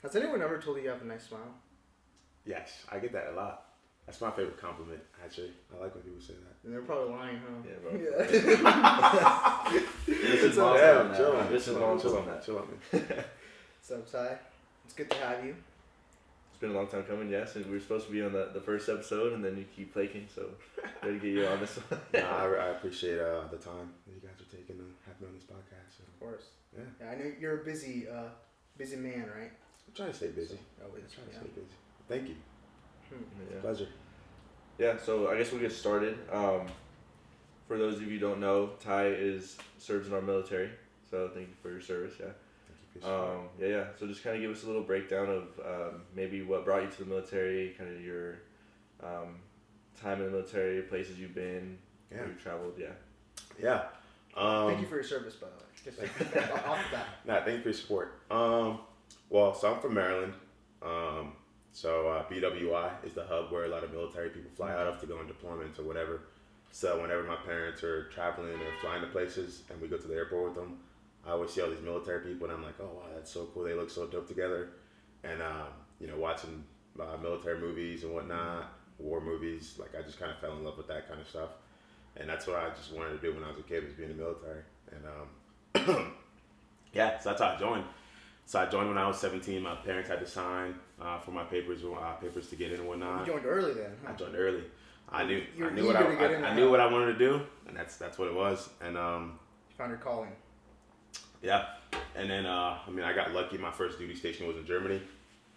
Has anyone ever told you you have a nice smile? Yes, I get that a lot. That's my favorite compliment, actually. I like when people say that. And they're probably lying, huh? Yeah, bro. Yeah. This is long Yeah, time chill now. on This is long time. chill on me. So, Ty, it's good to have you. It's been a long time coming, yes, and we were supposed to be on the first episode, and then you keep flaking, so ready to get you on this one. I appreciate the time that you guys are taking to have me on this podcast. So. Of course. Yeah. I know you're a busy man, right? I'm trying to stay busy. Always. I'm trying to stay busy. Thank you. Yeah. Pleasure. Yeah, so I guess we'll get started. For those of you who don't know, Ty serves in our military, so thank you for your service, yeah. Thank you for your Yeah. So just kind of give us a little breakdown of maybe what brought you to the military, kind of your time in the military, places you've been, where you've traveled, yeah. Yeah. Thank you for your service, by the way. Just off the bat. Nah, thank you for your support. Well, so I'm from Maryland. So BWI is the hub where a lot of military people fly out of to go on deployments or whatever. So whenever my parents are traveling or flying to places and we go to the airport with them, I always see all these military people and I'm like, oh wow, that's so cool. They look so dope together. And watching military movies and whatnot, war movies, like I just kind of fell in love with that kind of stuff. And that's what I just wanted to do when I was a kid, was be in the military. And yeah, so that's how I joined. So I joined when I was 17. My parents had to sign for my papers to get in and whatnot. You joined early then, huh? I joined early. I knew I knew what I wanted to do, and that's what it was. And you found your calling. yeah. And then I got lucky. My first duty station was in Germany,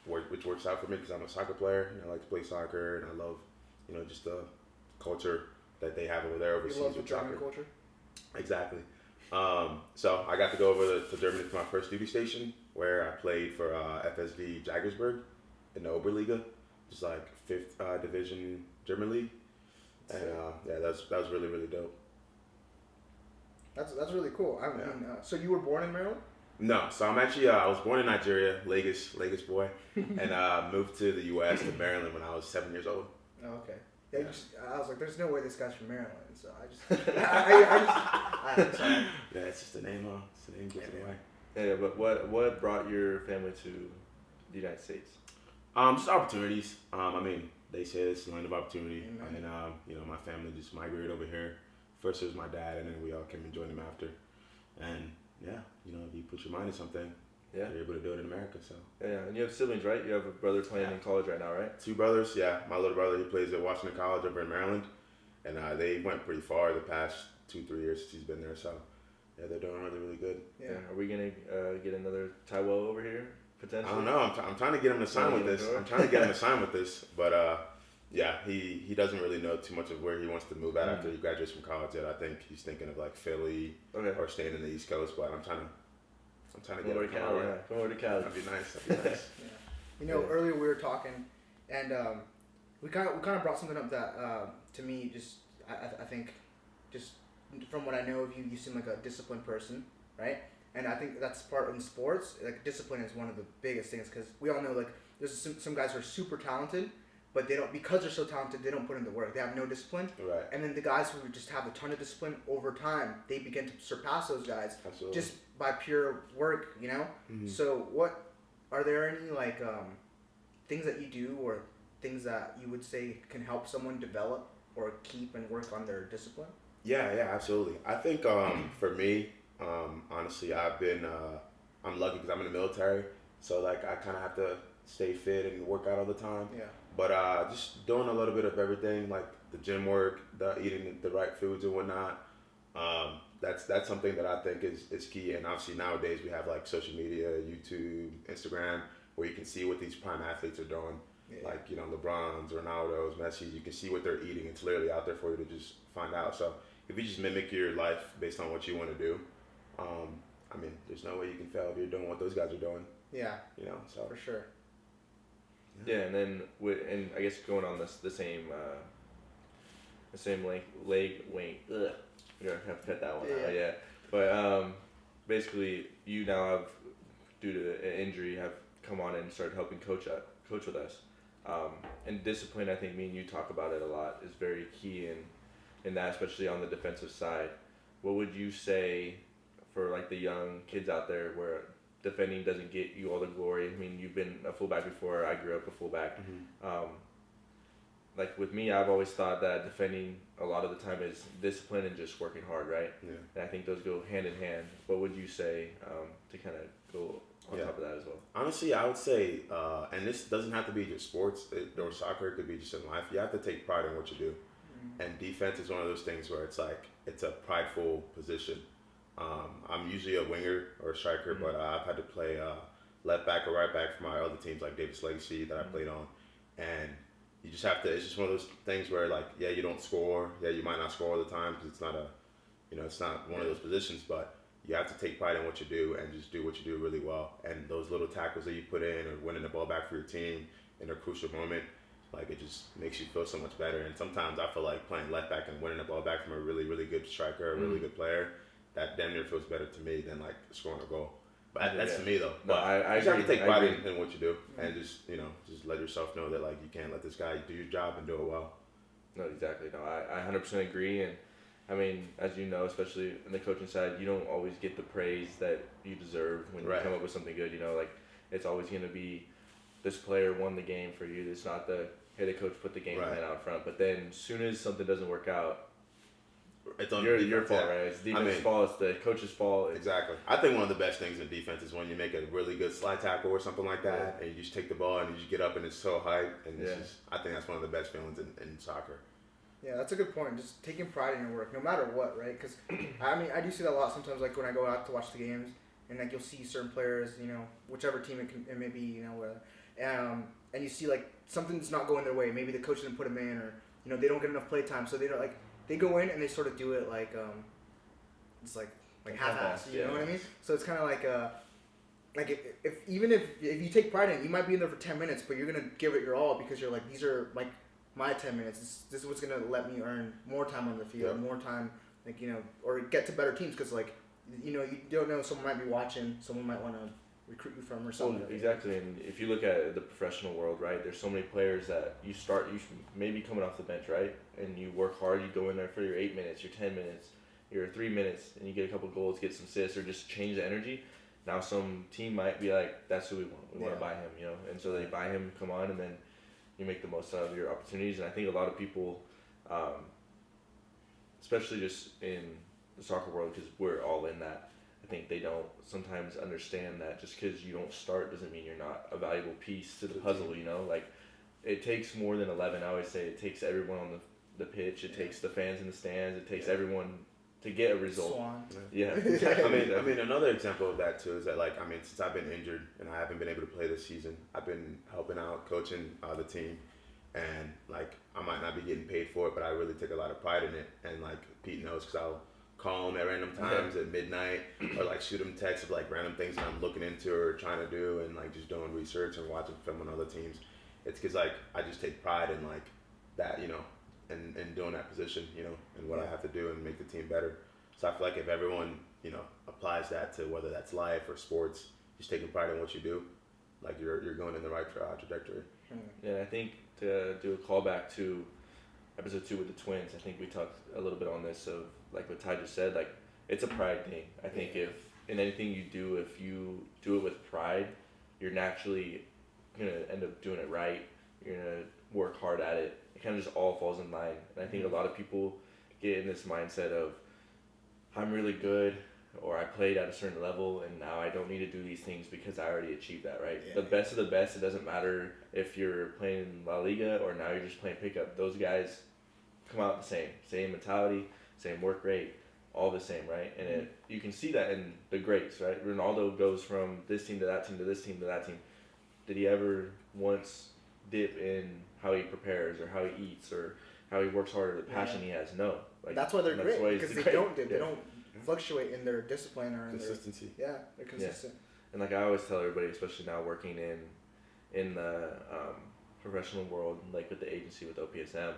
which works out for me because I'm a soccer player and I like to play soccer and I love, just the culture that they have over there overseas. You love the with German soccer. culture? Exactly. So I got to go over to Germany for my first duty station, where I played for FSV Jagersburg in the Oberliga, just like 5th division German league, and that was really, really dope. That's really cool. I mean, so you were born in Maryland? No, so I'm actually I was born in Nigeria, Lagos boy, and moved to the U.S. to Maryland when I was 7 years old. Oh, okay. Yeah, I was like, there's no way this guy's from Maryland, so I just, sorry. Yeah, it's just the name, It's the name gives it away. Yeah, but what brought your family to the United States? Just opportunities. They say it's a land of opportunity, and my family just migrated over here. First it was my dad, and then we all came and joined him after. And yeah, if you put your mind to something, you're able to do it in America. So yeah, and you have siblings, right? You have a brother playing in college right now, right? 2 brothers. Yeah, my little brother, he plays at Washington College over in Maryland, and they went pretty far the past 2-3 years since he's been there. So yeah, they're doing really, really good. Yeah. Are we gonna get another Taiwo over here potentially? I don't know. I'm trying to get him to sign with this. I'm trying to get him to sign with this, but yeah, he doesn't really know too much of where he wants to move out after he graduates from college yet. I think he's thinking of like Philly or staying in the East Coast, but I'm trying to get him to come over. Come over to Cali. That'd be nice. Yeah. Earlier we were talking, and we kind of brought something up that to me just I think just from what I know of you, you seem like a disciplined person, right? And I think that's part in sports. Like discipline is one of the biggest things because we all know like there's some guys who are super talented, but they don't, because they're so talented, they don't put in the work. They have no discipline. Right. And then the guys who just have a ton of discipline over time, they begin to surpass those guys. Absolutely. Just by pure work, Mm-hmm. So are there any like things that you do or things that you would say can help someone develop or keep and work on their discipline? Yeah, absolutely. I think for me, honestly, I'm lucky because I'm in the military, so like I kind of have to stay fit and work out all the time. Yeah. But just doing a little bit of everything, like the gym work, eating the right foods and whatnot. That's something that I think is key. And obviously nowadays we have like social media, YouTube, Instagram, where you can see what these prime athletes are doing. Yeah. Like, LeBron's, Ronaldo's, Messi's, you can see what they're eating. It's literally out there for you to just find out. So if you just mimic your life based on what you want to do, there's no way you can fail if you're doing what those guys are doing. Yeah. So for sure. Yeah, and then and I guess going on the same leg weight. Ugh, you're gonna have to cut that one out. Yeah, but basically you now have, due to an injury, have come on and started helping coach with us. And discipline, I think me and you talk about it a lot, is very key in that, especially on the defensive side. What would you say for like the young kids out there where defending doesn't get you all the glory. I mean, you've been a fullback before. I grew up a fullback. Like with me, I've always thought that defending a lot of the time is discipline and just working hard, right? Yeah. And I think those go hand in hand. What would you say to kind of go on top of that as well? Honestly, I would say, and this doesn't have to be just sports or soccer. It could be just in life. You have to take pride in what you do. And defense is one of those things where it's like it's a prideful position. I'm usually a winger or a striker, but I've had to play left back or right back for my other teams like Davis Legacy that I played on, and you just have to. It's just one of those things where like, yeah, you don't score. Yeah, you might not score all the time because it's not a, it's not one of those positions. But you have to take pride in what you do and just do what you do really well. And those little tackles that you put in or winning the ball back for your team in a crucial moment, like it just makes you feel so much better. And sometimes I feel like playing left back and winning the ball back from a really, really good striker, a really good player, that damn near feels better to me than like scoring a goal. But that's to me though. No, but I you just have to take pride in what you do and just just let yourself know that like you can't let this guy do your job and do it well. No, exactly. No, I 100% agree. And I mean, as you know, especially in the coaching side, you don't always get the praise that you deserve when you come up with something good. Like it's always going to be this player won the game for you. It's not the hey, the coach put the game plan out front. But then as soon as something doesn't work out, it's on your fault, right? It's defense's fault. It's the coach's fault. Exactly. I think one of the best things in defense is when you make a really good slide tackle or something like that, and you just take the ball and you just get up and it's so hype, and it's just, I think that's one of the best feelings in soccer. Yeah, that's a good point. Just taking pride in your work, no matter what, right? Because I mean, I do see that a lot sometimes. Like when I go out to watch the games, and like you'll see certain players, whichever team it may be, and you see like something's not going their way. Maybe the coach didn't put them in, or they don't get enough play time, so they don't like. They go in and they sort of do it like it's like half-assed, you know what I mean? So it's kind of like if you take pride in it, you might be in there for 10 minutes, but you're gonna give it your all because you're like, these are like my 10 minutes. This is what's gonna let me earn more time on the field, more time, like or get to better teams because like you don't know, someone might be watching, someone might want to recruit you from or something. Well, exactly. And if you look at the professional world, right, there's so many players that you maybe coming off the bench, right, and you work hard, you go in there for your 8 minutes, your 10 minutes, your 3 minutes, and you get a couple goals, get some assists, or just change the energy. Now some team might be like, that's who we want. We want to buy him, and so they buy him, come on, and then you make the most out of your opportunities. And I think a lot of people, especially just in the soccer world, because we're all in that, I think they don't sometimes understand that just because you don't start doesn't mean you're not a valuable piece to the puzzle, like it takes more than 11. I always say it takes everyone on the pitch, it takes the fans in the stands, it takes everyone to get a result. Swan. Yeah. I mean another example of that too is that since I've been injured and I haven't been able to play this season, I've been helping out coaching the team, and like I might not be getting paid for it, but I really take a lot of pride in it. And like Pete knows, because I'll call him at random times at midnight, or like shoot him texts of like random things that I'm looking into or trying to do, and like just doing research and watching film on other teams. It's because like I just take pride in like that, and doing that position, and what I have to do and make the team better. So I feel like if everyone, applies that to whether that's life or sports, just taking pride in what you do, like you're going in the right trajectory. Yeah, I think to do a callback to episode 2 with the twins, I think we talked a little bit on this of like what Ty just said, like it's a pride thing. I think if in anything you do, if you do it with pride, you're naturally gonna end up doing it right. You're gonna work hard at it. It kind of just all falls in line. And I think a lot of people get in this mindset of I'm really good, or I played at a certain level and now I don't need to do these things because I already achieved that, right? The best of the best, it doesn't matter if you're playing in La Liga or now you're just playing pickup. Those guys come out the same mentality, same work rate, all the same, right? And you can see that in the greats, right? Ronaldo goes from this team to that team to this team to that team. Did he ever once dip in how he prepares or how he eats or how he works harder, the passion he has? No. Like, that's why they're great, because they don't fluctuate in their discipline or in consistency. They're consistent. And like I always tell everybody, especially now working in the professional world, like with the agency with OPSM,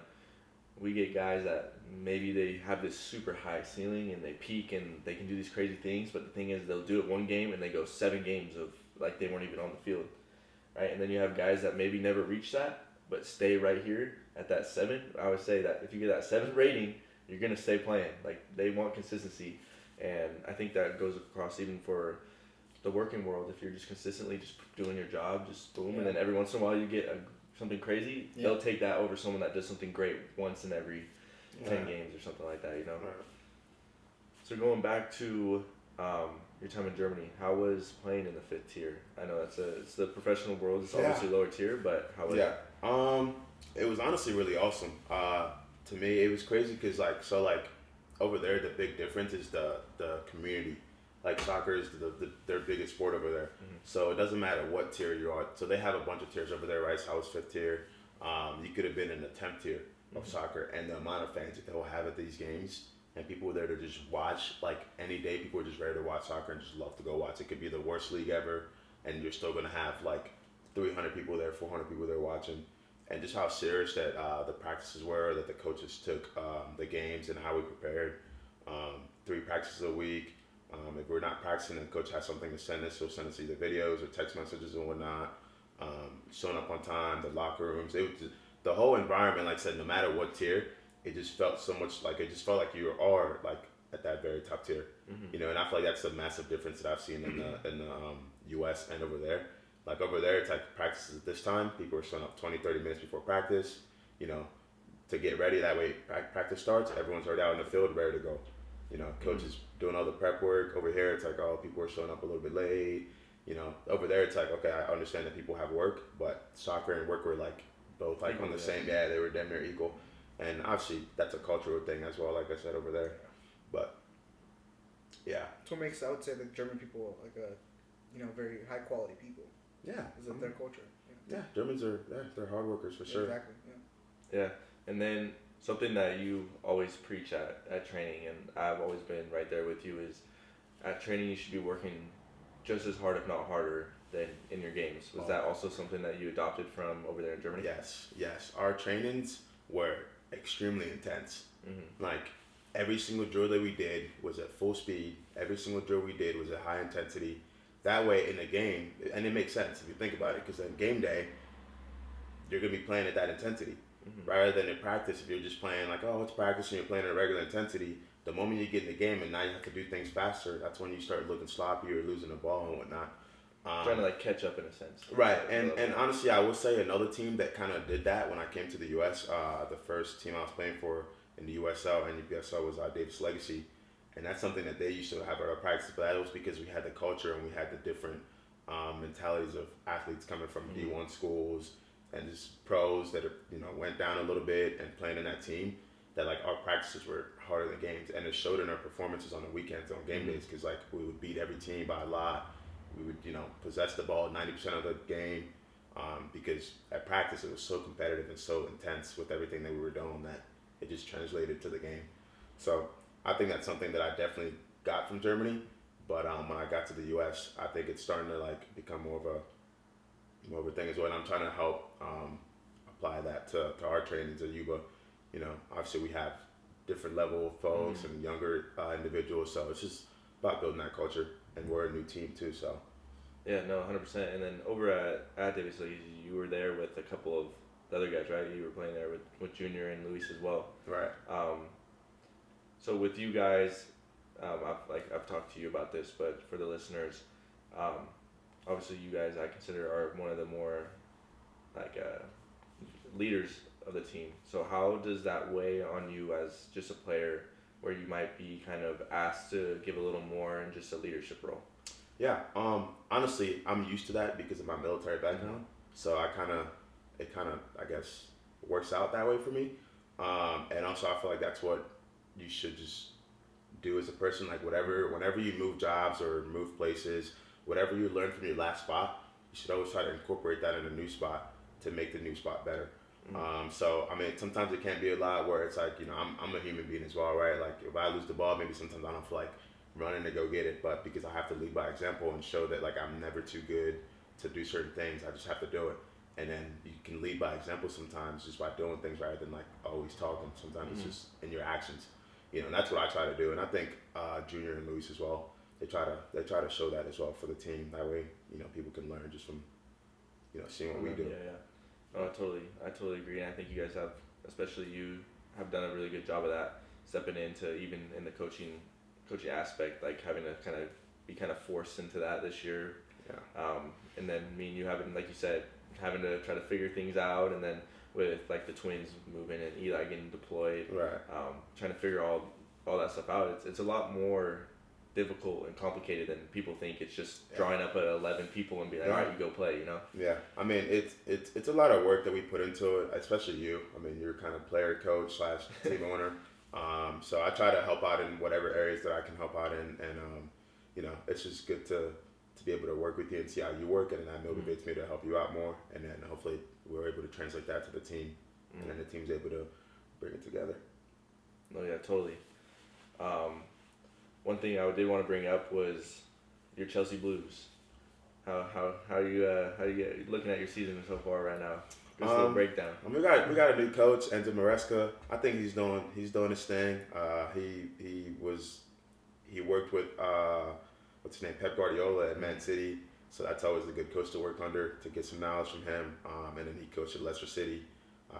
we get guys that maybe they have this super high ceiling and they peak and they can do these crazy things, but the thing is they'll do it one game and they go 7 games of like they weren't even on the field, right? And then you have guys that maybe never reach that but stay right here at that 7. I would say that if you get that 7 rating, you're gonna stay playing. Like they want consistency, and I think that goes across even for the working world, if you're just consistently just doing your job, just boom, and then every once in a while you get something crazy, they'll take that over someone that does something great once in every 10 games or something like that, you know? Right. So going back to your time in Germany, how was playing in the 5th tier? I know it's the professional world, it's obviously lower tier, but how was it? It was honestly really awesome. To me, it was crazy because over there, the big difference is the community. Like soccer is their biggest sport over there. Mm-hmm. So it doesn't matter what tier you're on. So they have a bunch of tiers over there, right? So I was 5th tier. You could have been in the 10th tier of soccer, and the amount of fans that they'll have at these games, and people were there to just watch. Like any day, people are just ready to watch soccer and just love to go watch. It could be the worst league ever, and you're still gonna have like 300 people there, 400 people there watching. And just how serious that the practices were, that the coaches took the games and how we prepared. 3 practices a week. If we're not practicing, the coach has something to send us. He'll send us either videos or text messages and whatnot. Showing up on time, the locker rooms. It was just, the whole environment, like I said, no matter what tier, it just felt so much like, it just felt like you are like at that very top tier. Mm-hmm. You know, and I feel like that's a massive difference that I've seen in the U.S. and over there. Like over there, it's like practices at this time. People are showing up 20, 30 minutes before practice, you know, to get ready. That way practice starts, everyone's already out in the field ready to go. You know, coach is doing all the prep work. Over here, it's like, oh, people are showing up a little bit late. You know, over there, it's like, okay, I understand that people have work, but soccer and work were like both like on the same, they were damn near equal. And obviously, that's a cultural thing as well, like I said, over there. But, yeah. That's what makes, I would say, the German people like very high quality people. Yeah. Is that their culture? Yeah, Germans are, they're hard workers for sure. Exactly, yeah. And then something that you always preach at training, and I've always been right there with you, is at training you should be working just as hard, if not harder, than in your games. Was that also something that you adopted from over there in Germany? Yes. Our trainings were extremely intense. Mm-hmm. Like, every single drill that we did was at full speed. Every single drill we did was at high intensity. That way, in a game, and it makes sense if you think about it, because on game day, you're going to be playing at that intensity. Mm-hmm. Rather than in practice, if you're just playing like, oh, it's practice and you're playing at a regular intensity, the moment you get in the game and now you have to do things faster, that's when you start looking sloppy or losing the ball and whatnot. Trying to like catch up in a sense. Right, and honestly, I will say another team that kind of did that when I came to the U.S., the first team I was playing for in the USL and UPSL was Davis Legacy. And that's something that they used to have at our practice, but that was because we had the culture and we had the different mentalities of athletes coming from D1 schools and just pros that went down a little bit and playing in that team. That like our practices were harder than games, and it showed in our performances on the weekends on game days, because like we would beat every team by a lot. We would possess the ball 90% of the game, because at practice it was so competitive and so intense with everything that we were doing that it just translated to the game. So I think that's something that I definitely got from Germany, but when I got to the U.S., I think it's starting to like become more of a thing as well. And I'm trying to help apply that to our trainings at Yuba. Obviously we have different level of folks and younger individuals, so it's just about building that culture. And we're a new team too, so. Yeah, no, 100%. And then over at Davis League, you were there with a couple of the other guys, right? You were playing there with Junior and Luis as well. Right. So with you guys, I've talked to you about this, but for the listeners, obviously you guys I consider are one of the more leaders of the team. So how does that weigh on you as just a player, where you might be kind of asked to give a little more in just a leadership role? Yeah. Honestly, I'm used to that because of my military background. So it kind of I guess works out that way for me. And also I feel like that's what you should just do as a person. Like whenever you move jobs or move places, whatever you learn from your last spot, you should always try to incorporate that in a new spot to make the new spot better. So I mean, sometimes it can be a lot where it's like, I'm a human being as well, right? Like if I lose the ball, maybe sometimes I don't feel like running to go get it, but because I have to lead by example and show that like I'm never too good to do certain things, I just have to do it. And then you can lead by example sometimes just by doing things rather than like always talking. Sometimes it's just in your actions, and that's what I try to do. And I think Junior and Luis as well, they try to show that as well for the team. That way, people can learn just from seeing what we do. Yeah. Oh, I totally agree, and I think you guys have, especially you, have done a really good job of that, stepping into even in the coaching aspect, like having to kind of be kind of forced into that this year. Yeah. And then me and you having, like you said, having to try to figure things out, and then with like the twins moving and Eli getting deployed, Right. Trying to figure all that stuff out. It's a lot more difficult and complicated than people think. It's just drawing up 11 people and be like, all right, you go play, you know? Yeah, I mean, it's a lot of work that we put into it, especially you. I mean, you're kind of player coach / team owner. So I try to help out in whatever areas that I can help out in, and you know, it's just good to be able to work with you and see how you work, and that motivates me to help you out more, and then hopefully we're able to translate that to the team, and then the team's able to bring it together. No, yeah, totally. One thing I did want to bring up was your Chelsea Blues. How are you looking at your season so far right now? Just a little breakdown. We got a new coach, Enzo Maresca. I think he's doing his thing. He worked with what's his name, Pep Guardiola at Man City. So that's always a good coach to work under, to get some knowledge from him. And then he coached at Leicester City,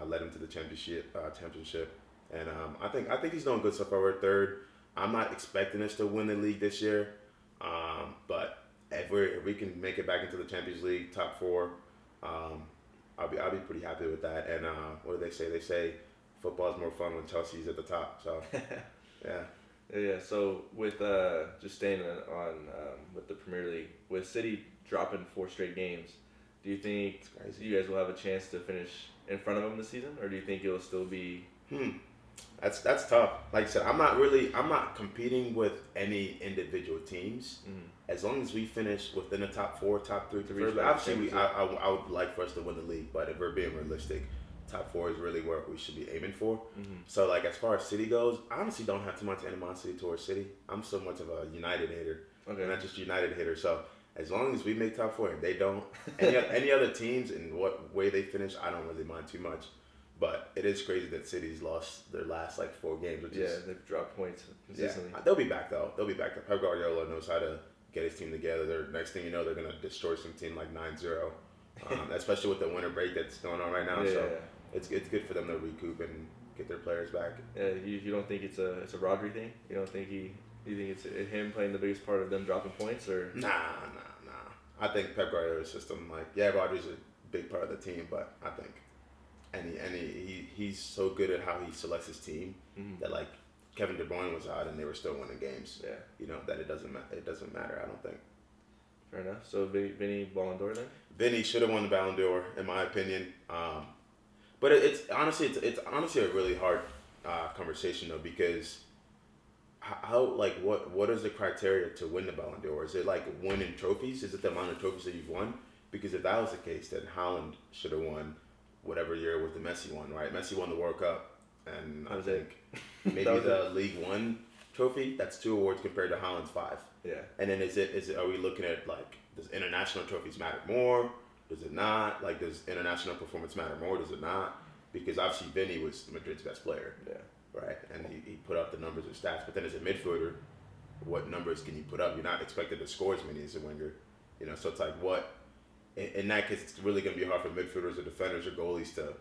led him to the championship. And I think he's doing good so far. We're third. I'm not expecting us to win the league this year, but if we can make it back into the Champions League top 4, I'll be pretty happy with that. And what do they say? They say football is more fun when Chelsea's at the top. So yeah. Yeah. So with just staying on with the Premier League, with City dropping 4 straight games, do you think you guys will have a chance to finish in front of them this season, or do you think it'll still be? That's tough. Like I said, I'm not competing with any individual teams. As long as we finish within the top 4, top 3, obviously I would like for us to win the league. But if we're being realistic, top 4 is really where we should be aiming for. So like as far as City goes, I honestly don't have too much animosity towards City. I'm so much of a United hater, not just United hater. So as long as we make top 4 and they don't, any other teams and what way they finish, I don't really mind too much. But it is crazy that City's lost their last 4 games. Which they've dropped points consistently. Yeah, they'll be back though. Pep Guardiola knows how to get his team together. Next thing you know, they're gonna destroy some team 9-0, especially with the winter break that's going on right now. It's good for them to recoup and get their players back. Yeah, you don't think it's a Rodri thing? You don't think you think it's him playing the biggest part of them dropping points, or? Nah. I think Pep Guardiola's system, Rodri's a big part of the team, but I think he's so good at how he selects his team that Kevin De Bruyne was out and they were still winning games. Yeah, you know that it doesn't matter. I don't think. Fair enough. So Vinny Ballon d'Or then? Vinny should have won the Ballon d'Or in my opinion. But it's honestly a really hard conversation though, because how what is the criteria to win the Ballon d'Or? Is it winning trophies? Is it the amount of trophies that you've won? Because if that was the case, then Haaland should have won whatever year was the Messi one, right? Messi won the World Cup, and I think maybe the League One trophy. That's 2 awards compared to Haaland's 5. Yeah. And then is it? Are we looking at does international trophies matter more? Does it not? Does international performance matter more? Does it not? Because obviously Vinny was Madrid's best player. Yeah. Right, and he put up the numbers and stats. But then as a midfielder, what numbers can you put up? You're not expected to score as many as a winger, you know. So it's what. In that case, it's really going to be hard for midfielders or defenders or goalies to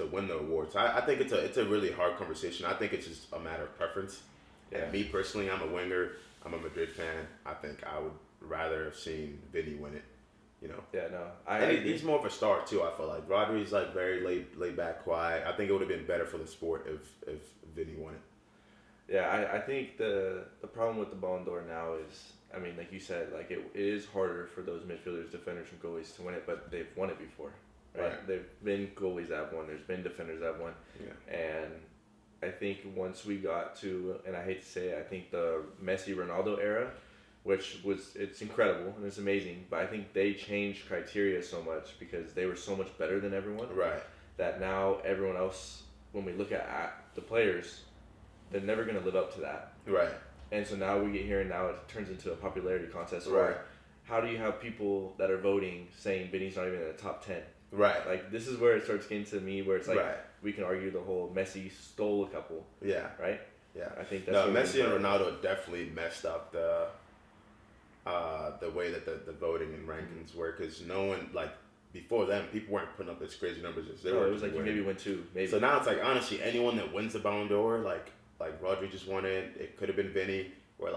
win the award. So I think it's a really hard conversation. I think it's just a matter of preference. Yeah. And me personally, I'm a winger. I'm a Madrid fan. I think I would rather have seen Vinny win it. You know. Yeah, no. He's more of a star too. I feel like Rodri's very laid back, quiet. I think it would have been better for the sport if Vinny won it. Yeah, I think the problem with the Ballon d'Or now is, I mean, like you said, it is harder for those midfielders, defenders, and goalies to win it, but they've won it before, right? There've been goalies that have won. There's been defenders that have won. Yeah. And I think once we got to, and I hate to say it, I think the Messi-Ronaldo era, it's incredible and it's amazing, but I think they changed criteria so much because they were so much better than everyone. Right. That now everyone else, when we look at the players, they're never going to live up to that. Right. And so now we get here and now it turns into a popularity contest. Right. How do you have people that are voting saying Vinny's not even in the top 10? Right. This is where it starts getting to me where it's we can argue the whole Messi stole a couple. Yeah. Right? Yeah. I think that's Messi and Ronaldo definitely messed up the way that the voting and rankings were, because no one, before them, people weren't putting up as crazy numbers as they were. It was you maybe win 2. Maybe. So now it's honestly, anyone that wins the Ballon d'Or, like Rodri just won it. It could have been Vinny, or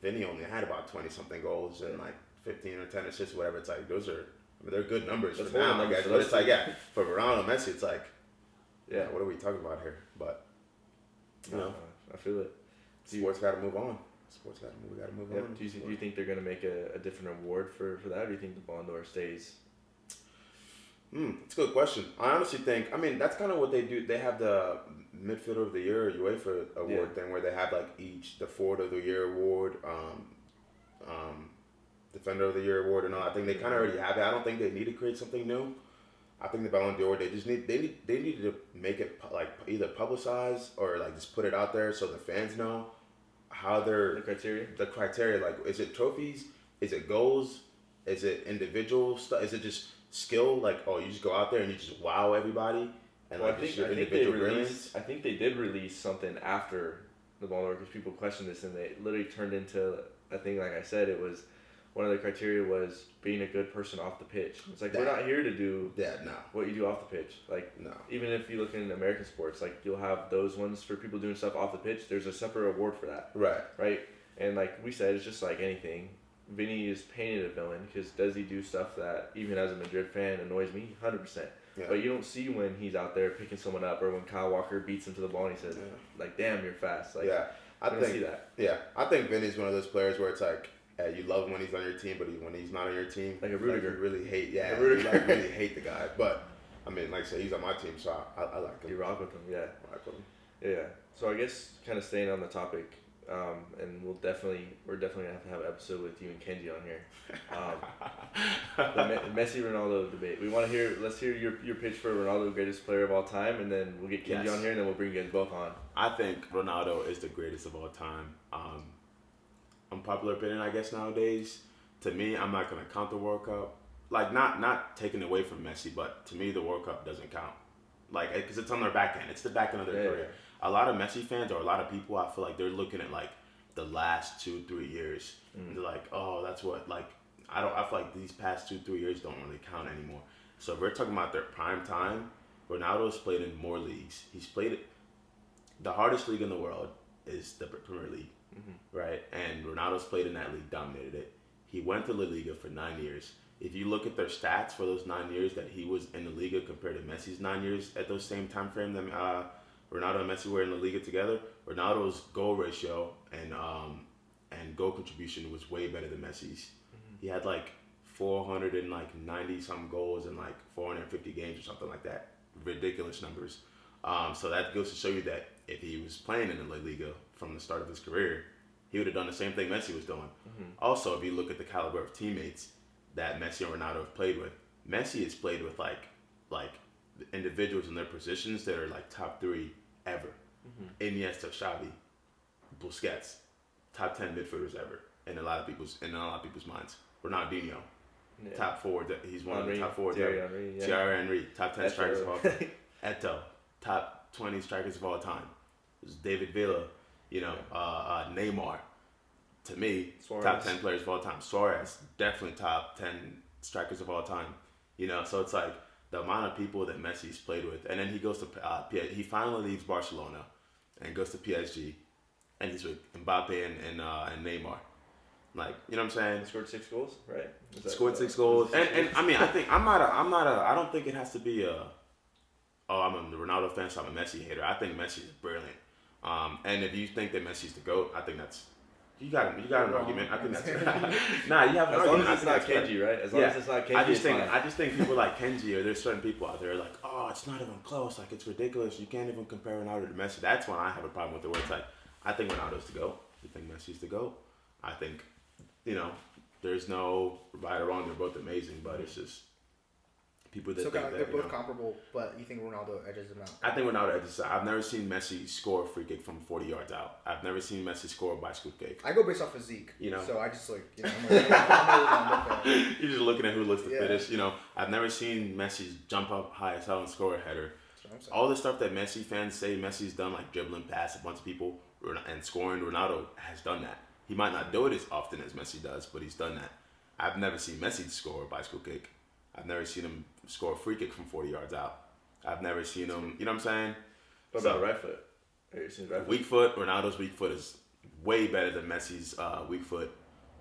Vinny only had about 20 something goals and like 15 or 10 assists, whatever. It's like those are they're good numbers That's for now, I numbers guess. for But those it's like two. for Ronaldo, Messi, it's like what are we talking about here? But you know, I feel it. sports got to move on. We got to move on. Do you think they're gonna make a different award for that, or do you think the Ballon d'Or stays? It's a good question. I honestly think, I mean, that's kind of what they do. They have the midfielder of the year UEFA award thing where they have like the forward of the year award, defender of the year award, and all. I think they kind of already have it. I don't think they need to create something new. I think the Ballon d'Or, they need to make it like either publicize or like just put it out there so the fans know how The criteria. the criteria. Like, is it trophies? Is it goals? Is it individual stuff? Is it just skill? Like, oh, you just go out there and you just wow everybody, and Well, like it's your individual brilliance. I think they did release something after the Ballon d'Or because people questioned this, and they literally turned into a thing. Like I said, it was one of the criteria was being a good person off the pitch. It's like we're not here to do what you do off the pitch. Like even if you look in American sports, like you'll have those ones for people doing stuff off the pitch. There's a separate award for that. Right. And like we said, it's just like anything. Vinny is painted a villain because does he do stuff that even as a Madrid fan annoys me 100%. Yeah. But you don't see when he's out there picking someone up or when Kyle Walker beats him to the ball and he says, like, damn, you're fast. Like, I think see that. Yeah, I think Vinny's one of those players where it's like, you love him when he's on your team, but when he's not on your team, like a Rudiger, like you really hate. Yeah, you like really hate the guy. But I mean, like I said, he's on my team, so I like him. You rock with him, yeah. I rock with him. Yeah. So I guess kind of staying on the topic, and we're definitely gonna have to have an episode with you and Kenji on here. The Messi Ronaldo debate. We want to hear. Let's hear your pitch for Ronaldo, greatest player of all time, and then we'll get Kenji on here, and then we'll bring you guys both on. I think Ronaldo is the greatest of all time. Unpopular opinion, I guess nowadays. To me, I'm not gonna count the World Cup. Like not taking away from Messi, but to me, the World Cup doesn't count. Like because it's on their back end. It's the back end of their career. A lot of Messi fans or a lot of people, I feel like they're looking at like the last 2-3 years. And they're like, oh, that's what like I feel like these past 2-3 years don't really count anymore. So if we're talking about their prime time, Ronaldo's played in more leagues. He's played it. The hardest league in the world is the Premier League, right? And Ronaldo's played in that league, dominated it. He went to La Liga for 9 years. If you look at their stats for those 9 years that he was in the Liga compared to Messi's 9 years at those same time frame, that Ronaldo and Messi were in the Liga together, Ronaldo's goal ratio and goal contribution was way better than Messi's. He had like 490 some goals in like 450 games or something like that. Ridiculous numbers. So that goes to show you that if he was playing in the La Liga from the start of his career, he would have done the same thing Messi was doing. Also, if you look at the caliber of teammates that Messi and Ronaldo have played with, Messi has played with like individuals in their positions that are like top 3 ever. Iniesta, Xavi, Busquets, top 10 midfielders ever in a lot of people's minds. Ronaldinho, top 4. He's one of the top 4. Thierry Henry, top 10 strikers of all time. Eto'o, top 20 strikers of all time. David Villa, Neymar. To me, Suarez. Top 10 players of all time. Suarez, definitely top 10 strikers of all time. So it's like the amount of people that Messi's played with, and then he goes to he finally leaves Barcelona and goes to PSG, and he's with Mbappe and Neymar. Like, you know what I'm saying? He scored 6 goals, right? Scored 6 goals, and I mean, I think I don't think it has to be I'm a Ronaldo fan, so I'm a Messi hater. I think Messi is brilliant. And if you think that Messi's the GOAT, I think that's you got an argument. I think that's you have an argument. As long as it's not Kenji, right? As long as it's not Kenji, I just think people like Kenji, or there's certain people out there like, oh, it's not even close. Like, it's ridiculous. You can't even compare Ronaldo to Messi. That's when I have a problem with it. Where it's like, I think Ronaldo's the GOAT. I think Messi's the GOAT. I think, there's no right or wrong. They're both amazing, but it's just people that think that they're both comparable. But you think Ronaldo edges them out? I think Ronaldo edges out. I've never seen Messi score a free kick from 40 yards out. I've never seen Messi score a bicycle kick. I go based off physique. So I just I'm a Ronaldo fan. You're just looking at who looks the fittest. I've never seen Messi jump up high as hell and score a header. All the stuff that Messi fans say Messi's done, like dribbling past a bunch of people and scoring, Ronaldo has done that. He might not do it as often as Messi does, but he's done that. I've never seen Messi score a bicycle kick. I've never seen him score a free kick from 40 yards out. I've never seen him, you know what I'm saying? What about right foot? Have you seen right foot? Weak foot, Ronaldo's weak foot is way better than Messi's weak foot.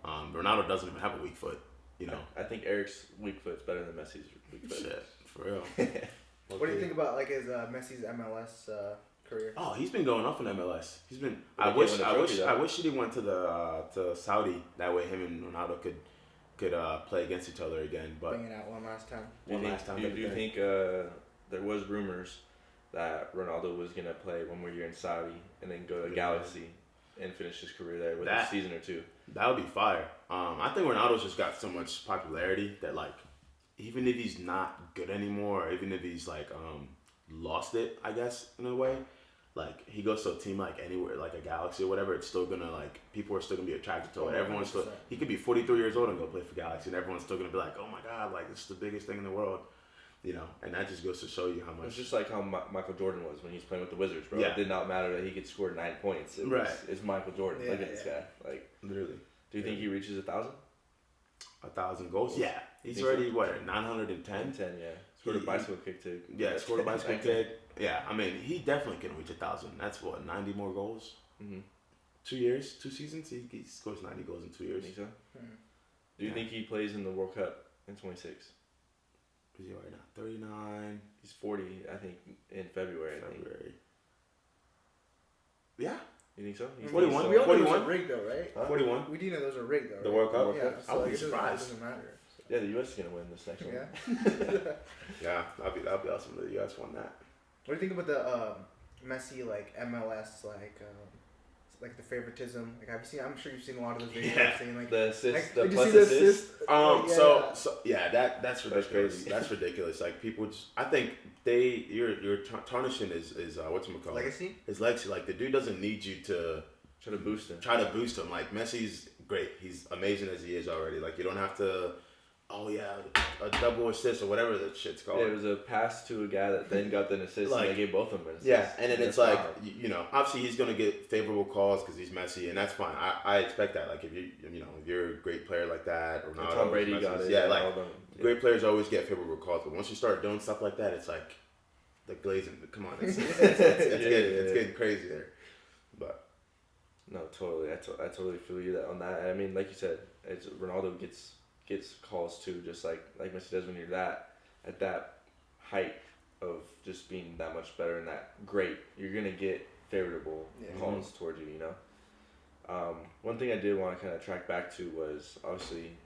Ronaldo doesn't even have a weak foot. You know. I think Eric's weak foot's better than Messi's weak foot. Shit, for real. What do you think about like his Messi's MLS career? Oh, he's been going up in MLS. He's been. But I he wish won the trophy, though. he went to to Saudi. That way, him and Ronaldo could play against each other again. But Bringing out one last time. Do you think there was rumors that Ronaldo was gonna play one more year in Saudi and then go to Galaxy and finish his career there with a season or two? That would be fire. I think Ronaldo's just got so much popularity that like, even if he's not good anymore, or even if he's like lost it, I guess in a way, like he goes to a team like anywhere, like a Galaxy or whatever, it's still gonna like people are still gonna be attracted to it. Everyone's still, he could be 43 years old and go play for Galaxy, and everyone's still gonna be like, oh my god, like this is the biggest thing in the world, you know. And that just goes to show you how much. It's just like how Michael Jordan was when he was playing with the Wizards, bro. Yeah. It did not matter that he could score 9 points. It's Michael Jordan. Look at this guy. Like literally. Do you think he reaches 1,000? 1,000 goals? Yeah, he's already so? what 910. 10, yeah. Scored a bicycle kick too. Yeah, scored a bicycle kick. Yeah, I mean he definitely can reach 1,000. That's what 90 more goals. 2 years, 2 seasons. He scores 90 goals in 2 years. Think so? Do you think he plays in the World Cup in 26? Is he right now? 39. He's 40, I think, in February. I think. Yeah. You think so? He's 41. We all know those 41. are rigged though, right? Huh? 41. We do know those are rigged though. The right? World Cup. Yeah, I would be it surprised. doesn't matter. So. Yeah, the U.S. is gonna win this next one. Yeah. Yeah, that'd be awesome if the U.S. won that. What do you think about the Messi like MLS like the favoritism? Like have you seen? I'm sure you've seen a lot of those videos. Yeah. Saying, like The assist, like, the did you plus see the assist. That's ridiculous. crazy. That's ridiculous. Like people, just, I think you're tarnishing his whatchamacallit? Legacy. His legacy. Like the dude doesn't need you to Try to boost him. Like Messi's great. He's amazing as he is already. Like you don't have to. Oh yeah, a double assist or whatever that shit's called. Yeah, it was a pass to a guy that then got the assist, Like, and they gave both of them an assist. Yeah, and then it's like, wild. you know, obviously he's going to get favorable calls because he's Messi, and that's fine. I expect that. Like, if if you're a great player like that, And Ronaldo, Tom Brady Messi, got it. Yeah, like, all of them. great players always get favorable calls, but once you start doing stuff like that, it's like, the glazing, come on, it's getting crazy there. But. No, totally. I totally feel you on that. I mean, like you said, it's Ronaldo gets calls too, just like Messi does when you're at that height of just being that much better and that great. You're gonna get favorable calls towards you. You know. One thing I did want to kind of track back to was obviously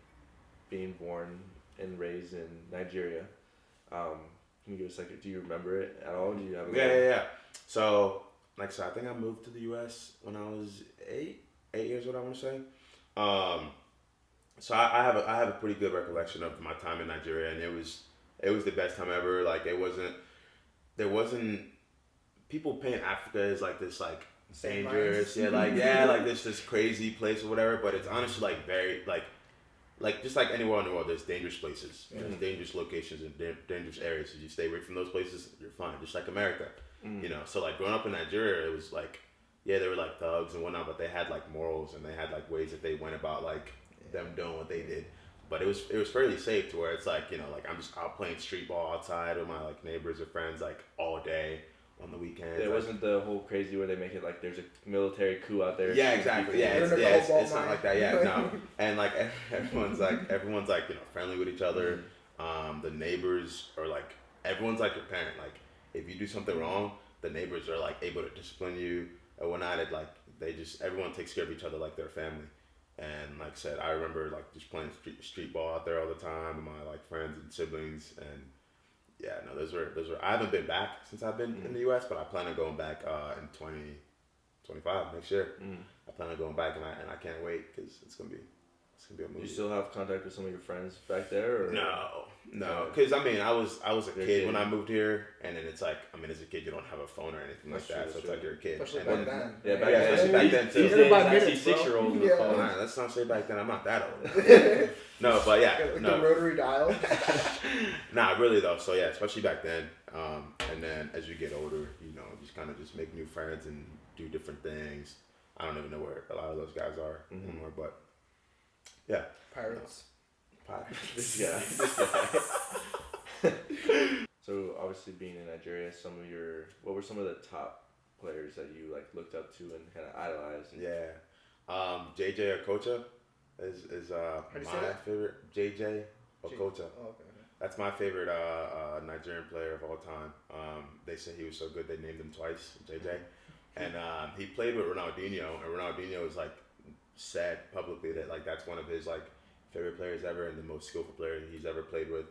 being born and raised in Nigeria. Can you give us like, do you remember it at all? Do you have? Yeah. So, like I said, I think I moved to the U.S. when I was 8 years old. I want to say. So I have a pretty good recollection of my time in Nigeria, and it was the best time ever. Like there wasn't people paint Africa as like this like dangerous, like this crazy place or whatever. But it's honestly like very like just like anywhere in the world, there's dangerous places, there's dangerous locations and dangerous areas. If you stay away from those places, you're fine. Just like America, you know. So like growing up in Nigeria, it was like they were like thugs and whatnot, but they had like morals and they had like ways that they went about like. Them doing what they did, but it was fairly safe to where it's like, you know, like I'm just out playing street ball outside with my like neighbors or friends like all day on the weekends. It wasn't the whole crazy where they make it like there's a military coup out there. Yeah, exactly. Yeah, it's not like that. Yeah, no. And like everyone's like you know friendly with each other. The neighbors are like everyone's like your parent. Like if you do something wrong, the neighbors are like able to discipline you or whatnot. It like everyone takes care of each other like their family. And like I said, I remember like just playing street ball out there all the time with my like friends and siblings. And yeah, no, those were. I haven't been back since I've been in the U.S., but I plan on going back in 2025 next year. I plan on going back, and I can't wait because it's gonna be a movie. You still have contact with some of your friends back there? Or? No, because I mean, I was a kid when I moved here, and then it's like, I mean, as a kid, you don't have a phone or anything like that, so it's like you're a kid. Especially back then. Yeah, especially back then too. These days, I see 6-year-olds with Yeah. phones. Nah, let's not say back then. I'm not that old. No, but yeah, Like no. the rotary dial. Nah, really though. So yeah, especially back then. And then as you get older, you know, you just kind of just make new friends and do different things. I don't even know where a lot of those guys are anymore, but yeah. Pirates. This guy. So obviously being in Nigeria, what were some of the top players that you like looked up to and kind of idolized? Yeah. JJ Okocha is How do you say my that? favorite. JJ Okocha. Oh, okay. That's my favorite Nigerian player of all time. They say he was so good they named him twice, JJ. And he played with Ronaldinho, and Ronaldinho is like said publicly that like that's one of his like favorite players ever and the most skillful player he's ever played with.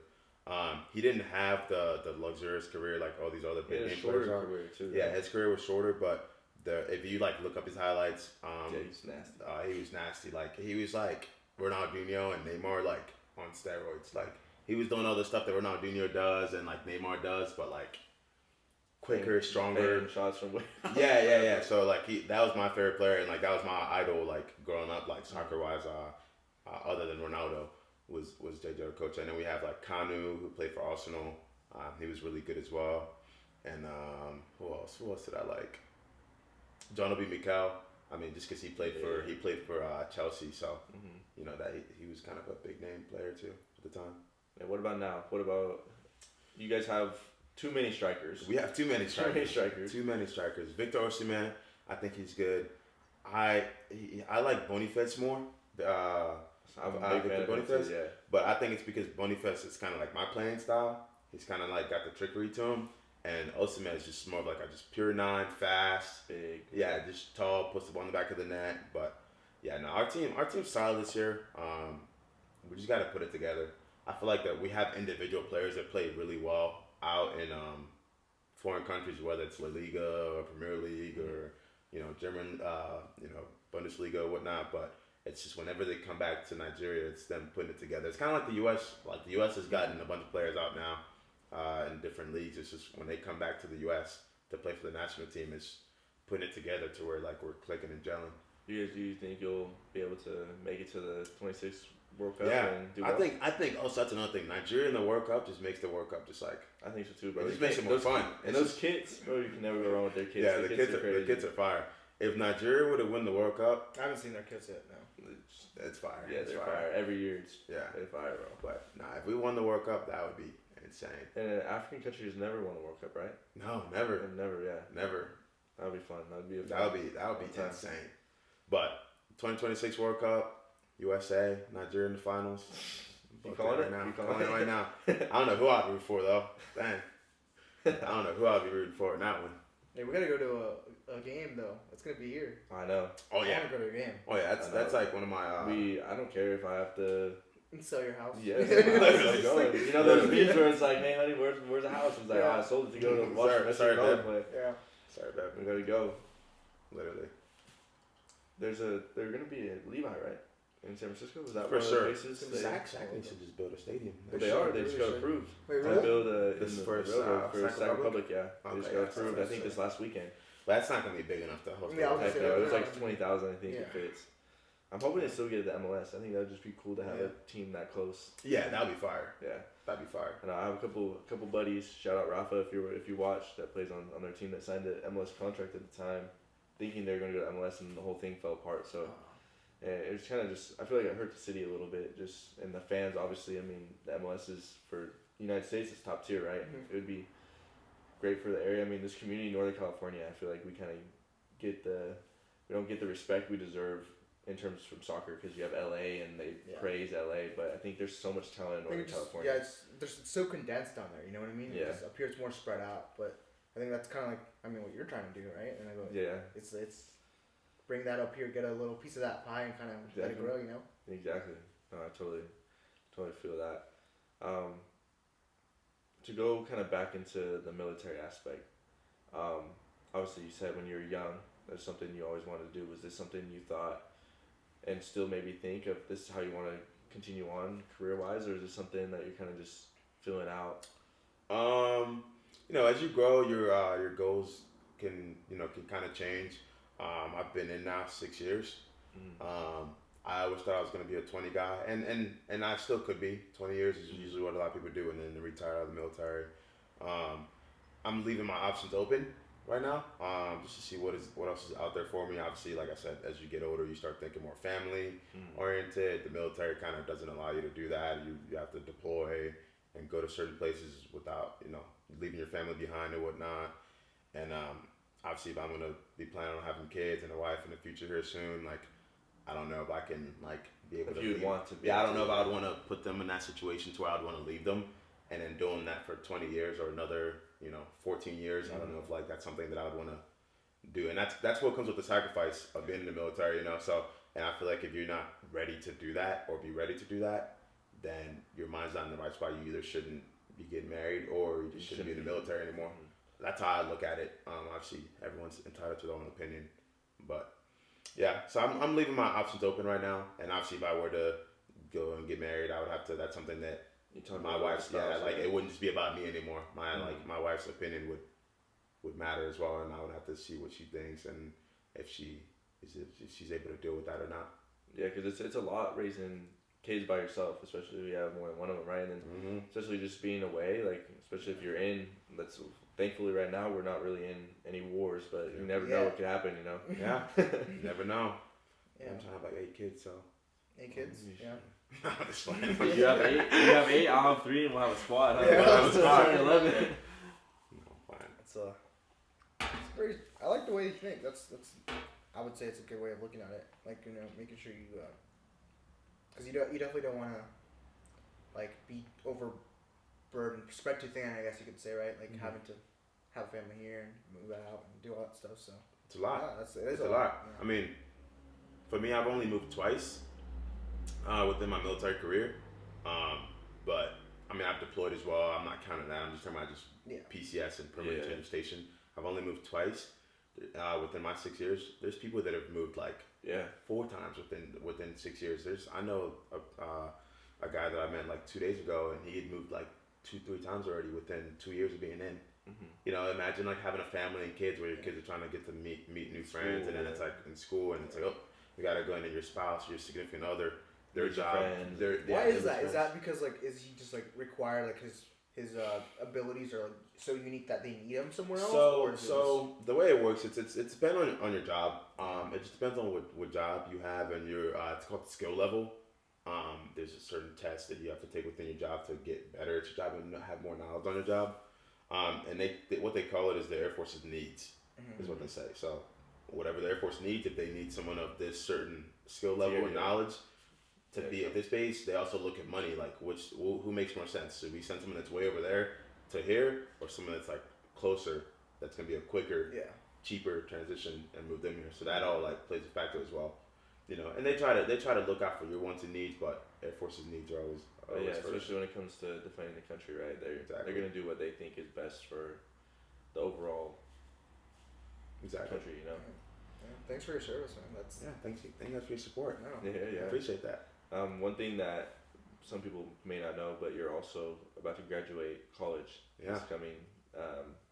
He didn't have the luxurious career like all these other big name players are. Career too. Yeah, his career was shorter, but if you like look up his highlights, yeah, he's nasty. he was nasty. Like he was like Ronaldinho and Neymar like on steroids. Like he was doing all the stuff that Ronaldinho does and like Neymar does, but like quicker, stronger. Shots from way. Yeah. So like that was my favorite player, and like that was my idol. Like growing up, like soccer wise, other than Ronaldo, was JJ Okocha. And then we have like Kanu, who played for Arsenal. He was really good as well. And who else? Who else did I like? John Obi Mikel. I mean, just because he played for Chelsea, so you know that he was kind of a big name player too at the time. And what about now? What about you guys have too many strikers? We have too many strikers. Too many strikers. Victor Osimhen, I think he's good. I like Boniface more. I'm a big fan of Boniface, yeah. But I think it's because Boniface is kind of like my playing style. He's kind of like got the trickery to him. And Osimhen is just more of like a just pure 9, fast. Big. Yeah, just tall, puts the ball in the back of the net. But yeah, no, our team's solid this year. We just got to put it together. I feel like that we have individual players that play really well out in foreign countries, whether it's La Liga or Premier League or German, Bundesliga or whatnot. But it's just whenever they come back to Nigeria, it's them putting it together. It's kind of like the U.S. Like the U.S. has gotten a bunch of players out now in different leagues. It's just when they come back to the U.S. to play for the national team, it's putting it together to where like we're clicking and gelling. Do you think you'll be able to make it to the 26th World Cup? Yeah, and do well? I think also that's another thing. Nigeria in the World Cup just makes the World Cup just like I think so too, bro. It just makes it more fun. And those kits, bro, you can never go wrong with their kits. Yeah, the kids are fire. If Nigeria would have won the World Cup, I haven't seen their kits yet. No, it's fire. Yeah, they're fire. Every year, they're fire, bro. But if we won the World Cup, that would be insane. And an African country has never won the World Cup, right? No, never. Never, yeah. Never. That would be fun. That would be insane. But 2026 World Cup, USA, Nigeria in the finals. You calling it? I'm calling it right now. I don't know who I'll be rooting for though. Dang. I don't know who I'll be rooting for in that one. Hey, we gotta go to a game though. It's gonna be here. I know. Oh yeah. I wanna go to a game. Oh yeah. That's like one of my. I don't care if I have to. Sell your house. Yeah. You know those memes where it's like, hey honey, where's the house? It's like, I sold it to go to watch the sorry, play. Yeah. Sorry, babe. We gotta go. Literally. They're gonna be a Levi, right? In San Francisco? Was that for one of sure? the places? Zach needs to just build a stadium. Well, they are. They just got approved. Wait, To really? build This in for the railroad for Sac Sac Republic, yeah. They Okay, just got approved. I think so. this last weekend. But that's not gonna be big enough to host. Yeah, Heck no, it was like 20,000. I think Yeah. it fits. I'm hoping they still get the MLS. I think that would just be cool to have a team that close. Yeah, that'd be fire. Yeah, that'd be fire. And I have a couple buddies. Shout out Rafa if you watch, that plays on their team that signed the MLS contract at the time, thinking they were going to go to MLS, and the whole thing fell apart. So it was kind of just, I feel like it hurt the city a little bit, just, and the fans obviously. I mean, the MLS is for the United States, it's top tier, right? Mm-hmm. It would be great for the area. I mean, this community in Northern California, I feel like we kind of we don't get the respect we deserve in terms from soccer, because you have LA and they praise LA, but I think there's so much talent in Northern California. Yeah, it's so condensed down there. You know what I mean? Yeah. Up here it's more spread out, but I think that's kind of like what you're trying to do, right? And I go, it's bring that up here, get a little piece of that pie, and kind of let it grow. You know? Exactly. No, I totally feel that. To go kind of back into the military aspect, obviously you said when you were young, there's something you always wanted to do. Was this something you thought and still maybe think of, this is how you want to continue on career-wise, or is it something that you're kind of just filling out? As you grow, your goals can kind of change. I've been in now 6 years. I always thought I was going to be a 20 guy, and I still could be. 20 years is usually what a lot of people do, and then they retire out of the military. I'm leaving my options open right now, just to see what else is out there for me. Obviously, like I said, as you get older, you start thinking more family oriented. The military kind of doesn't allow you to do that. You have to deploy and go to certain places without leaving your family behind and whatnot. And obviously, if I'm gonna be planning on having kids and a wife in the future here soon, like I don't know if I can like be able If to. you'd leave. want to be Yeah, I able don't know to. if I would want to put them in that situation to where I'd want to leave them, and then doing that for 20 years or another 14 years. I don't know if like that's something that I would want to do, and that's what comes with the sacrifice of being in the military. So, and I feel like if you're not ready to do that or be ready to do that, then your mind's not in the right spot. You either shouldn't be getting married or you just shouldn't be in the military anymore. That's how I look at it. Obviously, everyone's entitled to their own opinion, but yeah. So I'm leaving my options open right now, and obviously, if I were to go and get married, I would have to. That's something that my wife's it wouldn't just be about me anymore. My wife's opinion would matter as well, and I would have to see what she thinks and if she's able to deal with that or not. Yeah, because it's a lot raising kids by yourself, especially if you have more than one of them, right? And then especially just being away, like especially if you're in. Thankfully right now we're not really in any wars, but you never know what could happen, Yeah, you never know. Yeah. I'm trying to have like 8 kids, so. 8 kids? Yeah. No, it's fine. You have 8. You have 8. I'll have 3, and we'll have a squad. Huh? Yeah, We'll have a squad. 11. No, fine. It's very. I like the way you think. That's. I would say it's a good way of looking at it. Like making sure you, because you definitely don't want to, like be overburdened. Spread too thin, I guess you could say, right? Like having to have a family here and move out and do all that stuff. So it's a lot. Yeah, it's a lot. Yeah. I mean, for me, I've only moved twice within my military career, but I mean I've deployed as well. I'm not counting that. I'm just talking about PCS and permanent change station. I've only moved twice within my 6 years. There's people that have moved like 4 times within 6 years. I know a guy that I met like 2 days ago, and he had moved like 2-3 times already within 2 years of being in. Imagine like having a family and kids where your kids are trying to get to meet new friends, and then it's like in school, and it's like, oh, you gotta go in, and your spouse, your significant other, their job. Why is that? Is that because like is he just like required like his abilities are like so unique that they need him somewhere else? So the way it works, it's depends on your job. It just depends on what job you have and your it's called the skill level. There's a certain test that you have to take within your job to get better at your job and have more knowledge on your job. And they what they call it is the Air Force's needs, is what they say. So whatever the Air Force needs, if they need someone of this certain skill level and knowledge to be at this base, they also look at money, like who makes more sense. Should we send someone that's way over there to here, or someone that's like closer, that's gonna be a quicker, cheaper transition and move them here? So that all like plays a factor as well. And they try to look out for your wants and needs, but Air Force's needs are always first. Especially when it comes to defending the country, right? They're gonna do what they think is best for the overall country, Yeah. Thanks for your service, man. Thank you for your support. No. I appreciate that. One thing that some people may not know, but you're also about to graduate college this coming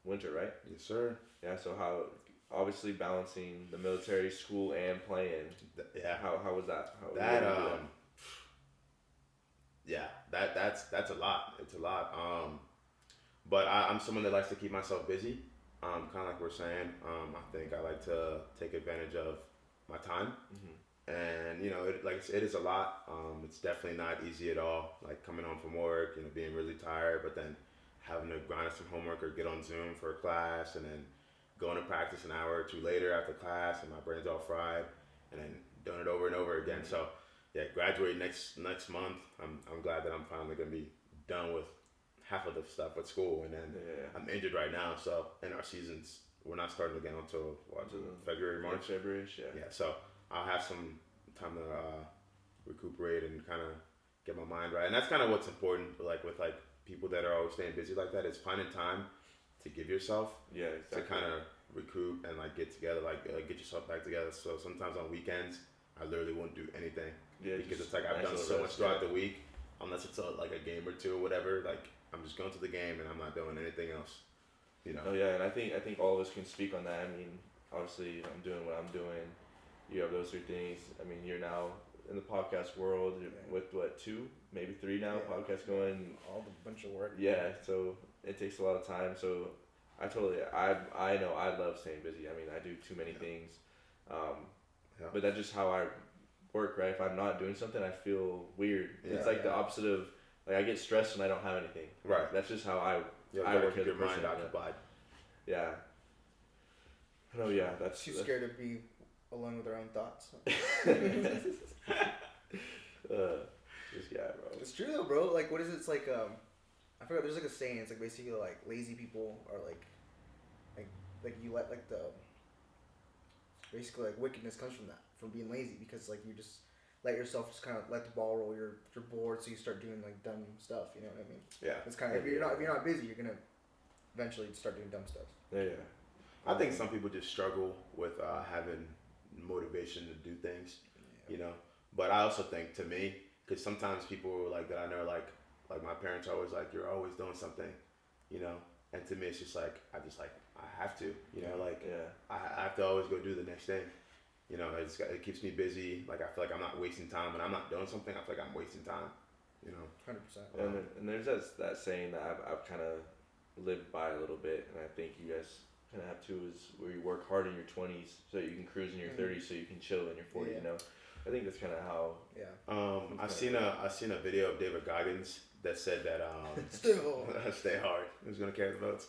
winter, right? Yes, sir. Yeah. So how obviously balancing the military, school, and playing. Yeah. How was that? That's a lot. It's a lot. But I'm someone that likes to keep myself busy. Kind of like we're saying. I think I like to take advantage of my time. And it is a lot. It's definitely not easy at all. Like coming home from work, being really tired, but then having to grind some homework or get on Zoom for a class, and then going to practice an hour or two later after class, and my brain's all fried, and then doing it over and over again. So graduate next month. I'm glad that I'm finally gonna be done with half of the stuff at school, and then I'm injured right now. So in our seasons, we're not starting again until February, March. Yeah. So I'll have some time to recuperate and kind of get my mind right, and that's kind of what's important. Like with like people that are always staying busy like that, is finding time to give yourself to kind of recoup and like get together, get yourself back together. So sometimes on weekends, I literally won't do anything because it's like I've done so much throughout the week, unless it's like a game or two or whatever. Like I'm just going to the game and I'm not doing anything else. Oh yeah, and I think all of us can speak on that. I mean, obviously I'm doing what I'm doing. You have those 3 things. I mean, you're now in the podcast world with 2, maybe 3 now podcasts going. All the bunch of work. Yeah, so it takes a lot of time. So I know I love staying busy. I mean, I do too many things, but that's just how I work, right? If I'm not doing something, I feel weird. It's like the opposite of like I get stressed when I don't have anything. Right. That's just how I work as a person. Mind occupied. Yeah. No, yeah, that's too scared to be alone with our own thoughts. This guy, bro. It's true though, bro. Like, what is it? It's like I forgot. There's like a saying. It's like basically like lazy people are like you let like the basically like wickedness comes from that, from being lazy, because like you just let yourself just kind of let the ball roll. You're bored, so you start doing like dumb stuff. You know what I mean? Yeah. It's kind of if you're not busy, you're gonna eventually start doing dumb stuff. Yeah. I think some people just struggle with having motivation to do things, you know. But I also think, to me, because sometimes people like that I know, like my parents are always like, you're always doing something, you know. And to me, it's just like I have to, you know, like I have to always go do the next thing, you know. It keeps me busy. Like I feel like I'm not wasting time when I'm not doing something. I feel like I'm wasting time, you know. 100%. And there's that saying that I've kind of lived by a little bit, and I think you guys kind of have too, is where you work hard in your 20s so you can cruise in your 30s so you can chill in your 40s. You know, I think that's kind of how. Yeah. I seen a video of David Goggins that said that stay hard. Who's gonna carry the votes?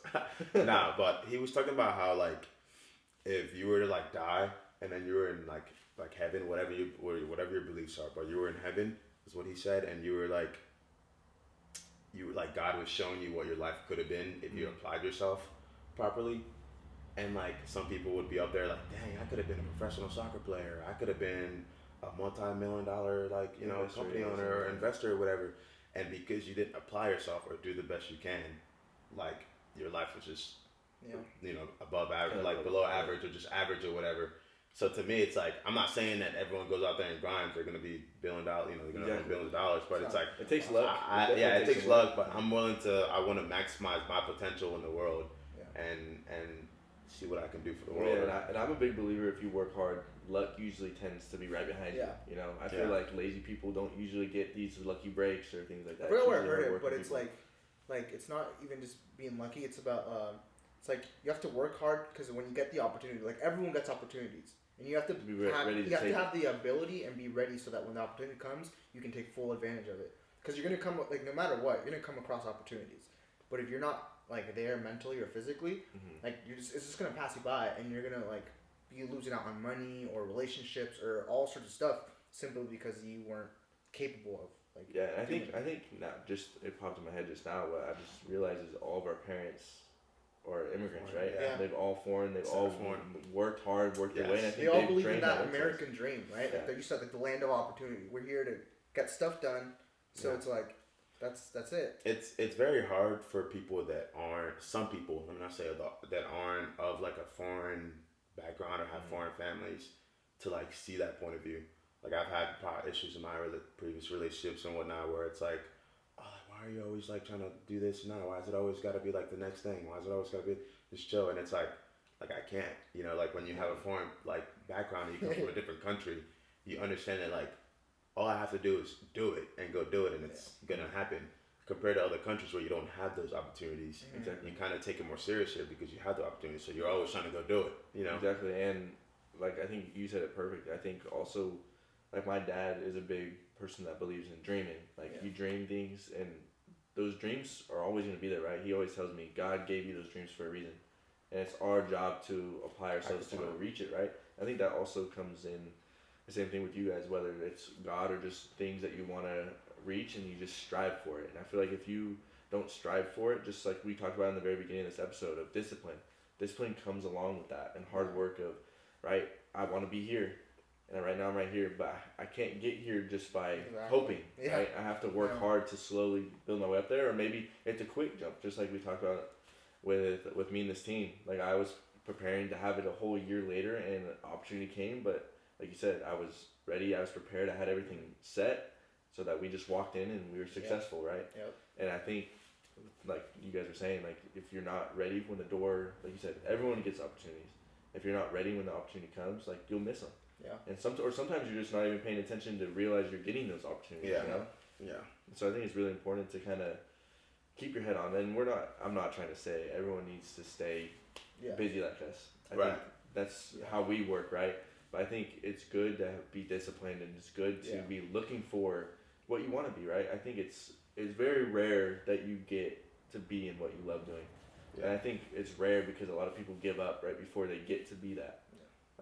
Nah, but he was talking about how like if you were to like die and then you were in like heaven, whatever your beliefs are, but you were in heaven is what he said, and you were like God was showing you what your life could have been if you applied yourself properly. And like some people would be up there like, dang, I could have been a professional soccer player. I could have been a multi-million-dollar company owner or investor or whatever. And because you didn't apply yourself or do the best you can, like your life was just above average, like below average or just average or whatever. So to me, it's like, I'm not saying that everyone goes out there and grinds. They're going to be $1 billion, they're going to earn billions of dollars. But it's like, it takes luck. It takes luck. But I want to maximize my potential in the world and see what I can do for the world. Yeah, and I'm a big believer, if you work hard, luck usually tends to be right behind you. You know, I feel like lazy people don't usually get these lucky breaks or things like that. I forgot where I heard it, but it's like it's not even just being lucky. It's about it's like you have to work hard, because when you get the opportunity, like everyone gets opportunities, and you have to have the ability and be ready so that when the opportunity comes, you can take full advantage of it. Because you're gonna come no matter what, you're gonna come across opportunities. But if you're not like there mentally or physically, like it's just gonna pass you by, and you're gonna like be losing out on money or relationships or all sorts of stuff simply because you weren't capable of like. Yeah, I think now it popped in my head just now. What I just realized is all of our parents are immigrants, right? Yeah. They've all foreign. They've all worked hard, worked their way. And I think they all believe in that American dream, right? Like they used to like the land of opportunity. We're here to get stuff done. So it's like. That's it. It's very hard for people that aren't, some people, let me not say that aren't of like a foreign background or have foreign families, to like see that point of view. Like I've had issues in my previous relationships and whatnot where it's like, oh, why are you always like trying to do this now? Why is it always got to be like the next thing? Why is it always got to be just chill? And it's like I can't, you know, like when you have a foreign like background and you come from a different country, you understand that like all I have to do is do it and go do it, and it's gonna happen. Compared to other countries where you don't have those opportunities, you kind of take it more serious here because you have the opportunity, so you're always trying to go do it, you know? Exactly, and like I think you said it perfect. I think also, like my dad is a big person that believes in dreaming. Like you dream things, and those dreams are always gonna be there, right? He always tells me God gave you those dreams for a reason, and it's our job to apply ourselves to go reach it, right? I think that also comes in. The same thing with you guys, whether it's God or just things that you want to reach and you just strive for it. And I feel like if you don't strive for it, just like we talked about in the very beginning of this episode of discipline comes along with that, and hard work of, right, I want to be here, and right now I'm right here, but I can't get here just by hoping, right? I have to work hard to slowly build my way up there, or maybe it's a quick jump, just like we talked about with me and this team. Like I was preparing to have it a whole year later, and an opportunity came, but like you said, I was ready, I was prepared, I had everything set, so that we just walked in and we were successful, right? And I think, like you guys were saying, like if you're not ready when the door, like you said, everyone gets opportunities. If you're not ready when the opportunity comes, like you'll miss them. And sometimes you're just not even paying attention to realize you're getting those opportunities. You know? So I think it's really important to kind of keep your head on. And I'm not trying to say everyone needs to stay busy like us. I think that's how we work, right? But I think it's good to be disciplined, and it's good to be looking for what you want to be, right? I think it's very rare that you get to be in what you love doing. And I think it's rare because a lot of people give up right before they get to be that.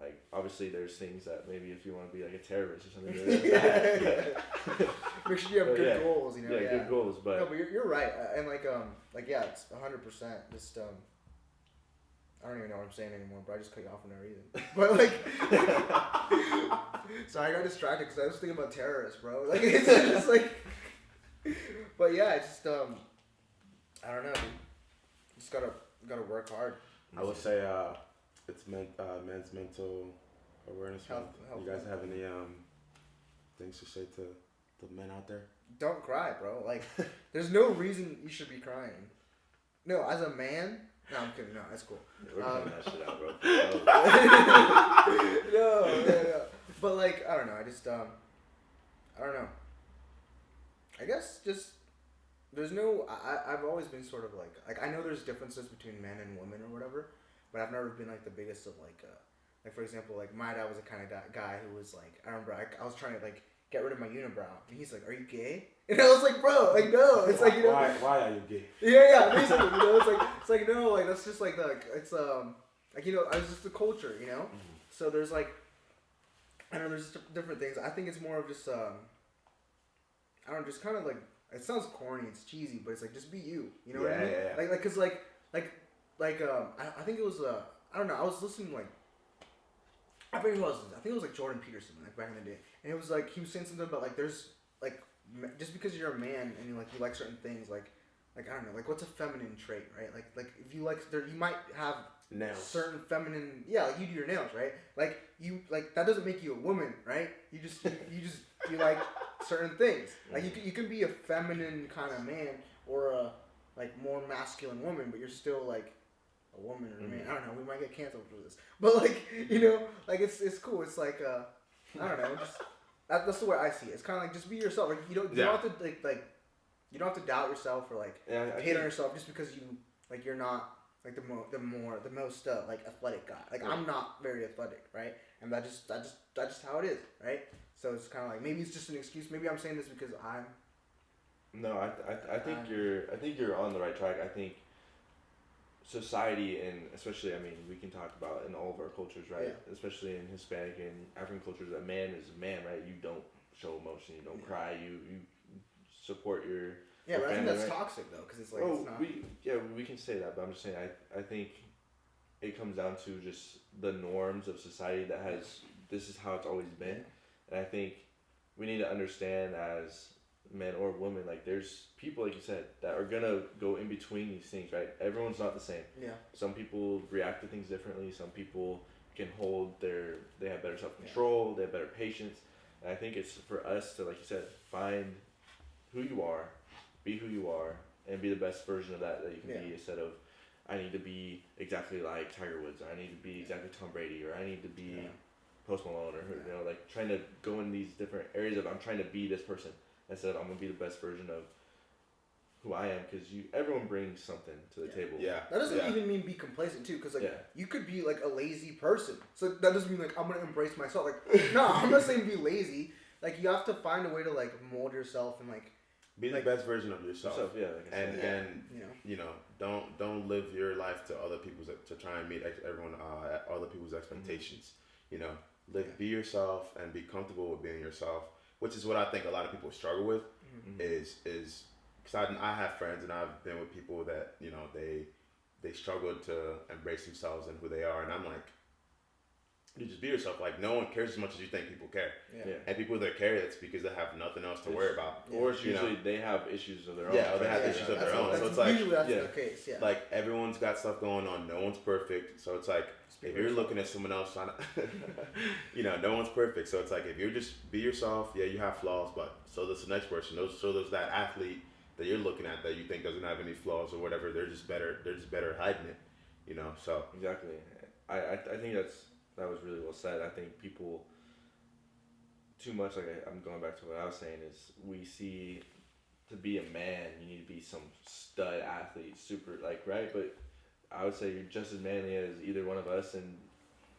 Like, obviously, there's things that maybe if you want to be like a terrorist or something, there's that. Make sure you have good goals, Yeah, good goals. But no, but you're right, and yeah, it's 100%. Just I don't even know what I'm saying anymore, but I just cut you off for no reason. But like, sorry, I got distracted because I was thinking about terrorists, bro. Like, it's just like, but yeah, it's just I don't know, dude. Just gotta work hard. I would say it's men's mental awareness month. You guys have any things to say to the men out there? Don't cry, bro. Like, there's no reason you should be crying. No, as a man. No, I'm kidding. No, that's cool. We're cutting that shit out, bro. No. But like, I don't know. I just I don't know. I guess just there's no. I've always been sort of like I know there's differences between men and women or whatever, but I've never been like the biggest of like for example, like my dad was the kind of guy who was like, I remember I was trying to like get rid of my unibrow, and he's like, "Are you gay?" And I was like, "Bro, like no." It's like, you know, why are you gay? Yeah, basically, you know, it's like no, like that's just like it's like, you know, it's just the culture, you know. Mm-hmm. So there's like, I don't know, there's different things. I think it's more of just I don't know, just kind of like, it sounds corny, it's cheesy, but it's like just be you, you know what I mean? Yeah. Like cause like I think it was I don't know, I was listening like. I think it was like Jordan Peterson, like back in the day, and it was like he was saying something about like there's like just because you're a man and you like certain things like I don't know, like what's a feminine trait, right? Like if you like you might have nails, certain feminine, like you do your nails, right? Like you like that doesn't make you a woman, right? You like certain things. Like you can be a feminine kind of man or a like more masculine woman, but you're still like a woman or a man. I don't know. We might get canceled for this, but like, you know, like it's cool. It's like I don't know. Just that's the way I see it. It's kind of like just be yourself. Like you don't have to like you don't have to doubt yourself or like hate on yourself just because you like you're not like the most like athletic guy. Like I'm not very athletic, right? And that's just how it is, right? So it's kind of like maybe it's just an excuse. Maybe I'm saying this because I'm. No, I think you're on the right track. I think society, and especially, I mean, we can talk about in all of our cultures, right? Yeah. Especially in Hispanic and African cultures, a man is a man, right? You don't show emotion, you don't cry, you support your but family, I think that's right? toxic though, because it's like it's not. We can say that, but I'm just saying I think it comes down to just the norms of society that has this is how it's always been, and I think we need to understand as men or women, like there's people like you said that are gonna go in between these things, right? Everyone's not the same. Yeah. Some people react to things differently. Some people can they have better self-control. They have better patience. And I think it's for us to, like you said, find who you are, be who you are, and be the best version of that you can be, instead of I need to be exactly like Tiger Woods, or I need to be exactly Tom Brady, or I need to be Post Malone, or you know, like trying to go in these different areas of I'm trying to be this person. Instead, I'm gonna be the best version of who I am, because everyone brings something to the table. Yeah, that doesn't even mean be complacent too, because like you could be like a lazy person. So that doesn't mean like I'm gonna embrace myself. Like no, I'm not saying be lazy. Like you have to find a way to like mold yourself and like be the best version of yourself. And you know, don't live your life to other people's to try and meet everyone other people's expectations. Mm-hmm. You know, be yourself and be comfortable with being yourself. Which is what I think a lot of people struggle with, is because I have friends and I've been with people that, you know, they struggle to embrace themselves and who they are, and I'm like, you just be yourself. Like no one cares as much as you think people care, and people that care, it's because they have nothing else to worry about, or it's usually they have issues of their own. Yeah, they have issues of their own. So it's like usually that's the case. Yeah, like everyone's got stuff going on. No one's perfect. So it's like if you're looking at someone else trying to, you know, no one's perfect. So it's like if you just be yourself, you have flaws, but so does the next person. So there's that athlete that you're looking at that you think doesn't have any flaws or whatever. They're just better hiding it, you know. So exactly, I think that was really well said. I think people too much, like I'm going back to what I was saying, is we see to be a man you need to be some stud athlete, super like, right? But I would say you're just as manly as either one of us, and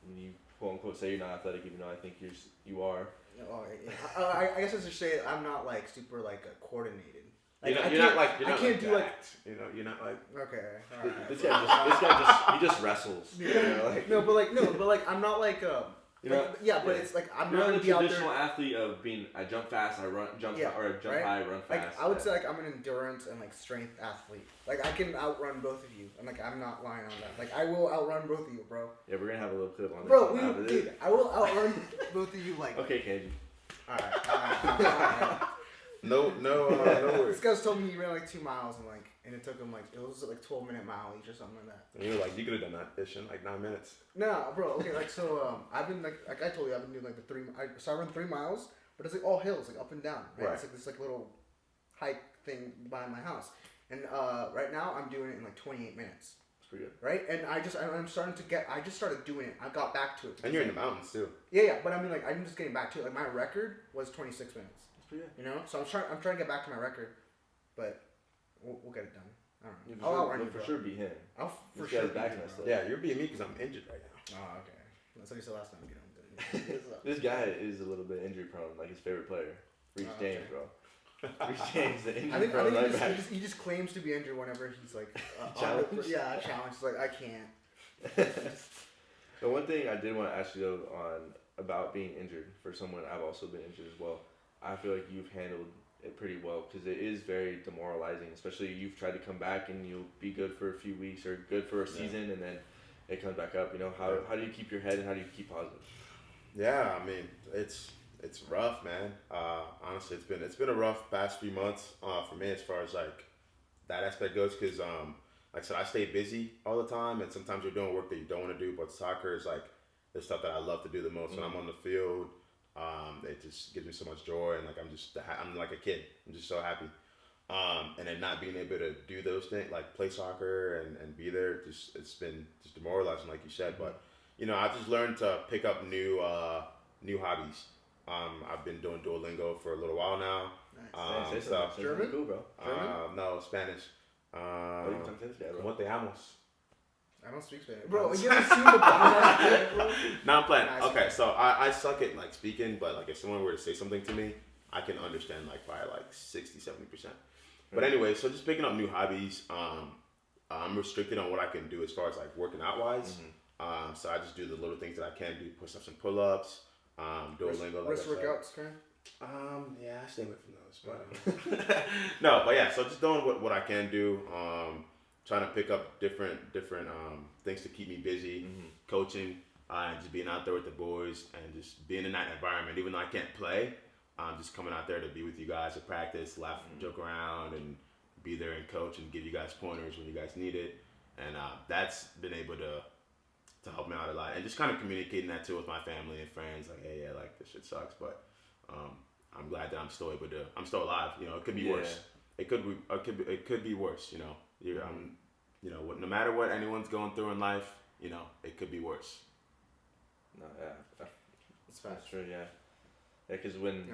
when you quote unquote say you're not athletic, even though I think you are. I guess I should say I'm not like super like coordinated. Like, you're not like jacked. you know, you're not like Okay. All right. This guy just wrestles. Yeah. You know, like, no, but like I'm not like you know, but it's like I'm you're not not gonna the be out traditional there. athlete of being I jump fast, I run, jump Yeah, or jump right? high, run fast. Like I would say like I'm an endurance and like strength athlete. Like I can outrun both of you, and like I'm not lying on that. Like I will outrun both of you, bro. Yeah, we're gonna have a little clip on this. Bro, dude, I will outrun both of you. Like okay, Kenji. all right. no worries. This guy's told me he ran like 2 miles and it took him like it was like 12-minute mile each or something like that. And you were like, you could have done that ish in like 9 minutes. No, bro. Okay, like so I've been like I told you I've been doing like so I run 3 miles, but it's like all hills, like up and down. Right. It's like this like little hike thing by my house, and right now I'm doing it in like 28 minutes. That's pretty good. Right, and I'm starting to get. I just started doing it. I got back to it. And you're in the mountains too. Yeah, but I mean, like, I'm just getting back to it. Like, my record was 26 minutes. That's pretty good. You know, so I'm trying to get back to my record, but we'll get it done. I don't know. You'll I'll outrun you, for bro. sure beat him. I'll for This sure guy's beat back you, messed bro. up. Yeah, you're beating me because I'm injured right now. Oh, okay. That's what you said last time. You know. This guy is a little bit injury prone, like his favorite player, Reece Oh, James, okay. bro. Reece James, the I injury think prone right back. he just claims to be injured whenever he's like Challenged? challenged. He's like, I can't. The one thing I did want to ask you though about being injured for someone I've also been injured as well. I feel like you've handled it pretty well because it is very demoralizing, especially you've tried to come back and you'll be good for a few weeks or good for a season and then it comes back up. You know, how do you keep your head and how do you keep positive? Yeah, I mean it's rough, man. Honestly, it's been a rough past few months for me as far as like that aspect goes because like I said, I stay busy all the time and sometimes you're doing work that you don't want to do. But soccer is like the stuff that I love to do the most when I'm on the field. It just gives me so much joy and like I'm like a kid. I'm just so happy. And then not being able to do those things like play soccer and be there, it's been just demoralizing, like you said. But you know, I just learned to pick up new hobbies. I've been doing Duolingo for a little while now. Nice. German? Cool, bro. German? No, Spanish. You can talk to this guy, bro. Como te amos? I don't speak Spanish. Bro, you ever seen the podcast, bro? No, I'm playing. Nice. Okay, so I suck at like speaking, but like if someone were to say something to me, I can understand like by like 60-70%. But anyway, so just picking up new hobbies. I'm restricted on what I can do as far as like working out wise. So I just do the little things that I can do, push-ups and pull-ups, Duolingo. Wrist workouts, okay? Yeah, I stay away from those. But no, but yeah, so just doing what I can do. Trying to pick up different things to keep me busy, coaching, and just being out there with the boys and just being in that environment. Even though I can't play, just coming out there to be with you guys to practice, laugh, joke around, and be there and coach and give you guys pointers when you guys need it. And that's been able to help me out a lot. And just kind of communicating that too with my family and friends, like, hey, yeah, like this shit sucks, but I'm glad that I'm still alive. You know, it could be worse. It could be worse. You know, you know, no matter what anyone's going through in life, you know, it could be worse. No, yeah, That's true. Yeah, because when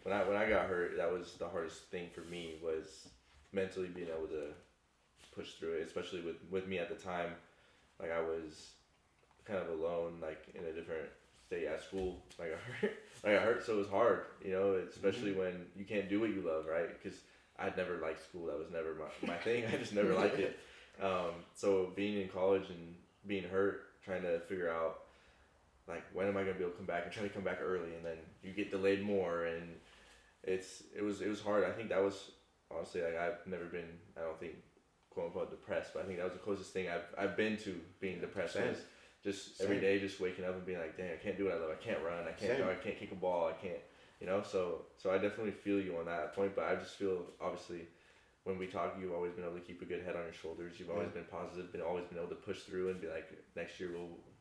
I got hurt, that was the hardest thing for me was mentally being able to push through it, especially with me at the time. Like I was kind of alone, like in a different state at school. Like I hurt, so it was hard, you know, especially when you can't do what you love, right? Because I'd never liked school. That was never my thing. I just never liked it. So being in college and being hurt, trying to figure out like when am I gonna be able to come back and try to come back early, and then you get delayed more, and it was hard. I think that was honestly like I've never been, I don't think, quote unquote depressed, but I think that was the closest thing I've been to being depressed. Was just every day just waking up and being like, dang, I can't do what I love. I can't run. I can't jog. I can't kick a ball. I can't, you know. So I definitely feel you on that point, but I just feel obviously when we talk, you've always been able to keep a good head on your shoulders. You've always been positive, always been able to push through and be like, next year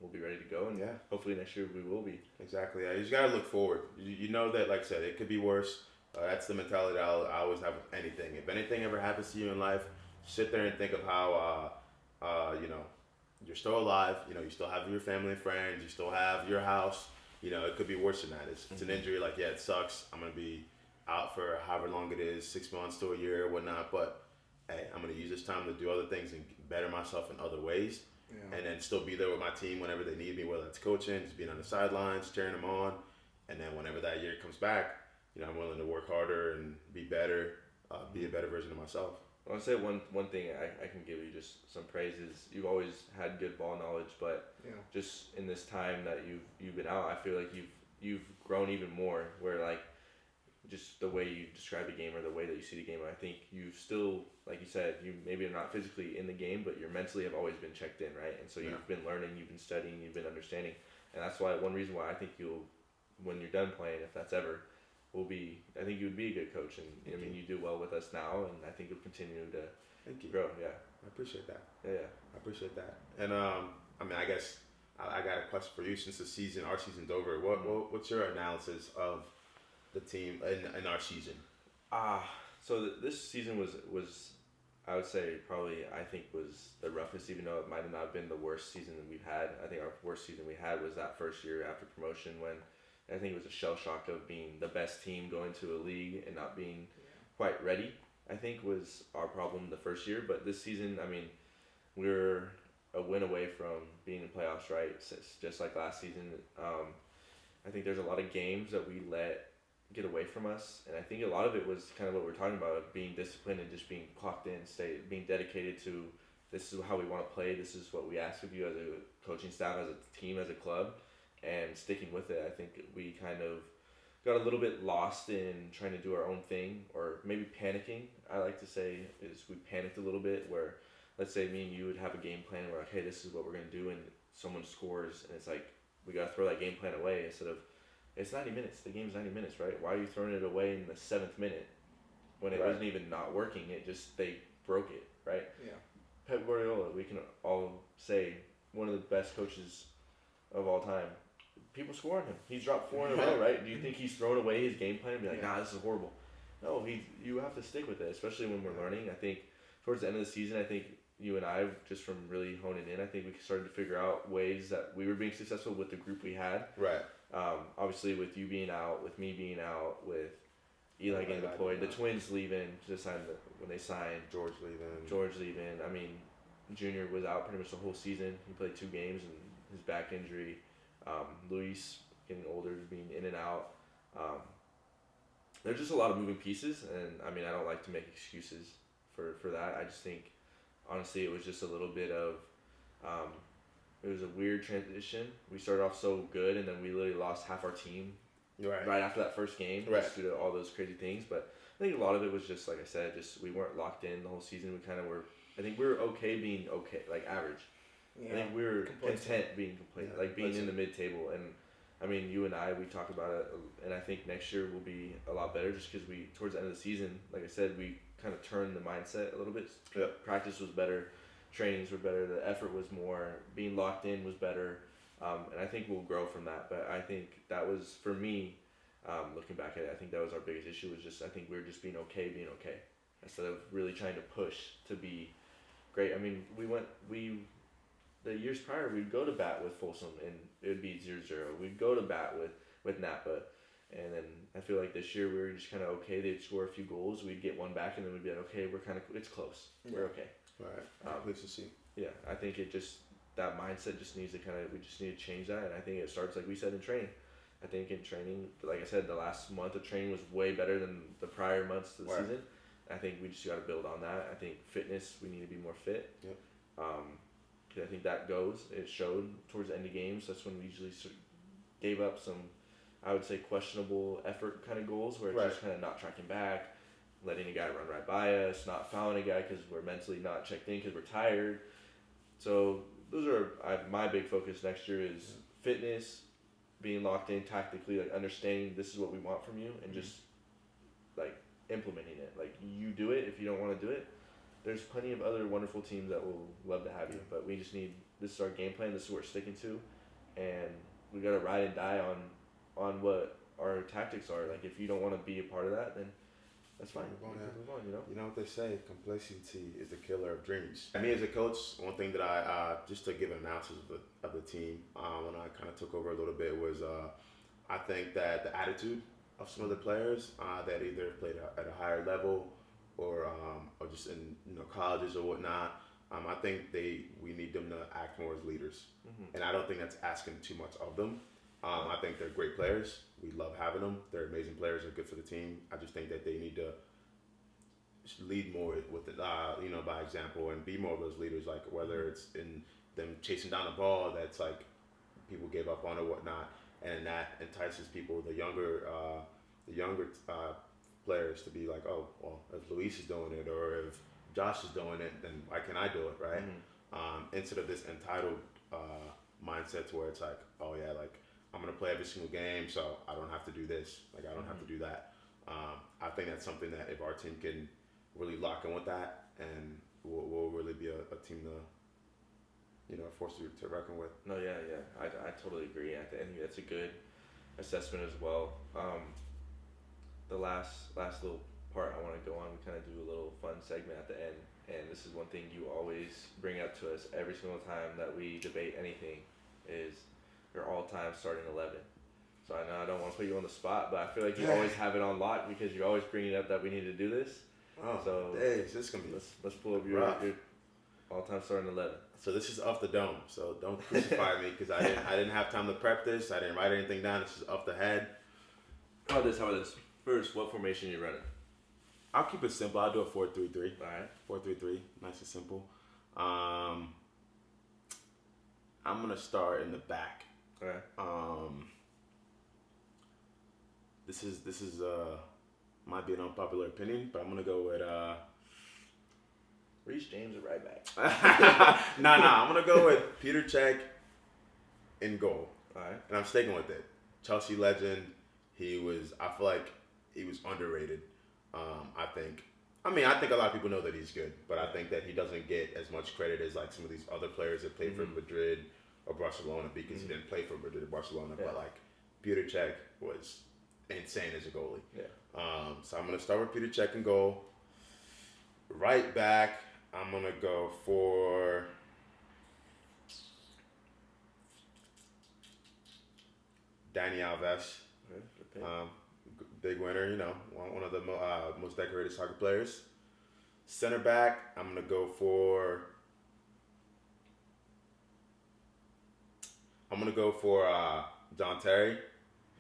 we'll be ready to go, and hopefully next year we will be. Exactly. Yeah, you just gotta look forward. You know that, like I said, it could be worse. That's the mentality that I always have with anything. If anything ever happens to you in life, sit there and think of how you know, you're still alive. You know, you still have your family and friends. You still have your house. You know, it could be worse than that. It's an injury. Like, yeah, it sucks. I'm gonna be out for however long it is, 6 months to a year or whatnot. But hey, I'm gonna use this time to do other things and better myself in other ways. Yeah. And then still be there with my team whenever they need me, whether it's coaching, just being on the sidelines, cheering them on. And then whenever that year comes back, I'm willing to work harder and be better, be a better version of myself. I'll say one thing I can give you just some praise is you've always had good ball knowledge, but just in this time that you've been out, I feel like you've grown even more. Where like just the way you describe the game or the way that you see the game, I think you still, like you said, you maybe are not physically in the game, but you're mentally have always been checked in, right? And so you've been learning, you've been studying, you've been understanding, and that's why one reason why I think you'll, when you're done playing, if that's ever, I think you would be a good coach, and I mean you do well with us now, and I think you'll continue to grow. Yeah, I appreciate that. Yeah, I appreciate that. And I mean, I guess I got a question for you since our season's over. What's your analysis of the team in our season? So this season was I would say probably I think was the roughest, even though it might have not been the worst season that we've had. I think our worst season we had was that first year after promotion when I think it was a shell shock of being the best team going to a league and not being quite ready. I think was our problem the first year, but this season, I mean, we're a win away from being in playoffs, right? Just like last season. I think there's a lot of games that we let get away from us, and I think a lot of it was kind of what we're talking about, being disciplined and just being clocked in, being dedicated to this is how we want to play, this is what we ask of you as a coaching staff, as a team, as a club, and sticking with it. I think we kind of got a little bit lost in trying to do our own thing, or maybe panicking, I like to say, is we panicked a little bit where, let's say me and you would have a game plan where, like, hey, this is what we're going to do, and someone scores, and it's like, we got to throw that game plan away instead of, it's 90 minutes, the game's 90 minutes, right? Why are you throwing it away in the 7th minute when it wasn't even not working? It just, they broke it, right? Yeah. Pep Guardiola, we can all say, one of the best coaches of all time. People score on him. He's dropped 4 in a row, right? Do you think he's thrown away his game plan and be like, nah, this is horrible? No, you have to stick with it, especially when we're learning. I think towards the end of the season, I think you and I, just from really honing in, I think we started to figure out ways that we were being successful with the group we had. Right. Obviously, with you being out, with me being out, with Eli getting deployed, the twins leaving to sign when they signed. George leaving. I mean, Junior was out pretty much the whole season. He played 2 games and his back injury. Luis getting older, being in and out. There's just a lot of moving pieces, and I mean, I don't like to make excuses for that. I just think, honestly, it was just a little bit of, it was a weird transition. We started off so good, and then we literally lost half our team right after that first game, just due to all those crazy things. But I think a lot of it was just, like I said, just we weren't locked in the whole season. We kind of were, I think we were okay being okay, like average. Yeah. I think we were content being complacent, like being in the mid-table. And I mean, you and I, we talked about it, and I think next year will be a lot better just because we, towards the end of the season, like I said, we kind of turned the mindset a little bit. Yep. Practice was better, trainings were better, the effort was more, being locked in was better, and I think we'll grow from that. But I think that was, for me, looking back at it, I think that was our biggest issue, was just I think we were just being okay, instead of really trying to push to be great. I mean, the years prior, we'd go to bat with Folsom, and it would be 0-0. We'd go to bat with Napa, and then I feel like this year we were just kind of okay. They'd score a few goals, we'd get one back, and then we'd be like, okay, we're kind of, it's close. We're okay. Right. Pleased to see. Yeah, I think it just, that mindset just needs to we just need to change that, and I think it starts, like we said, in training. I think in training, like I said, the last month of training was way better than the prior months of the season. I think we just got to build on that. I think fitness, we need to be more fit. Yep. I think that it showed towards the end of games. That's when we usually sort of gave up some, I would say, questionable effort kind of goals, where it's just kind of not tracking back, letting a guy run right by us, not fouling a guy because we're mentally not checked in because we're tired. So those are my big focus next year is fitness, being locked in tactically, like understanding this is what we want from you, and just like implementing it. Like, you do it if you don't want to do it. There's plenty of other wonderful teams that will love to have you, but we just need, this is our game plan, this is what we're sticking to, and we got to ride and die on what our tactics are. Like, if you don't want to be a part of that, then that's fine. Move on, you know? You know what they say, complacency is the killer of dreams. Me as a coach, one thing that I just to give an analysis of the team, when I kind of took over a little bit, was I think that the attitude of some of the players that either played at a higher level or just in colleges or whatnot, I think we need them to act more as leaders, and I don't think that's asking too much of them. I think they're great players. We love having them. They're amazing players. They're good for the team. I just think that they need to lead more with it, by example, and be more of those leaders. Like whether it's in them chasing down the ball that's like people gave up on or whatnot, and that entices people, the younger players, to be like, oh, well, if Luis is doing it or if Josh is doing it, then why can't I do it, right? Instead of this entitled mindset to where it's like, oh yeah, like I'm gonna play every single game, so I don't have to do this, like I don't have to do that. I think that's something that if our team can really lock in with that, and we'll really be a team to, force to reckon with. No, yeah, I totally agree. I think that's a good assessment as well. The last little part I want to go on, we kind of do a little fun segment at the end, and this is one thing you always bring up to us every single time that we debate anything, is your all-time starting 11. So I know I don't want to put you on the spot, but I feel like you always have it on lock because you're always bringing up that we need to do this. Oh, so this is gonna be. Let's pull up your all-time starting 11. So this is off the dome. So don't crucify me because I didn't have time to prep this. I didn't write anything down. This is off the head. How about this? First, what formation are you running? I'll keep it simple. I'll do a 4-3-3. All right. 4-3-3. Nice and simple. I'm gonna start in the back. Okay. This is might be an unpopular opinion, but I'm gonna go with Reece James at right back. Nah. I'm gonna go with Peter Cech in goal. All right. And I'm sticking with it. Chelsea legend. I feel like he was underrated. I think a lot of people know that he's good, but I think that he doesn't get as much credit as like some of these other players that played for Madrid or Barcelona, because he didn't play for Madrid or Barcelona. Yeah. But like Peter Cech was insane as a goalie. Yeah. So I'm gonna start with Peter Cech in goal. Right back, I'm gonna go for Dani Alves. Okay. Big winner, one of the most decorated soccer players. Center back, I'm gonna go for John Terry.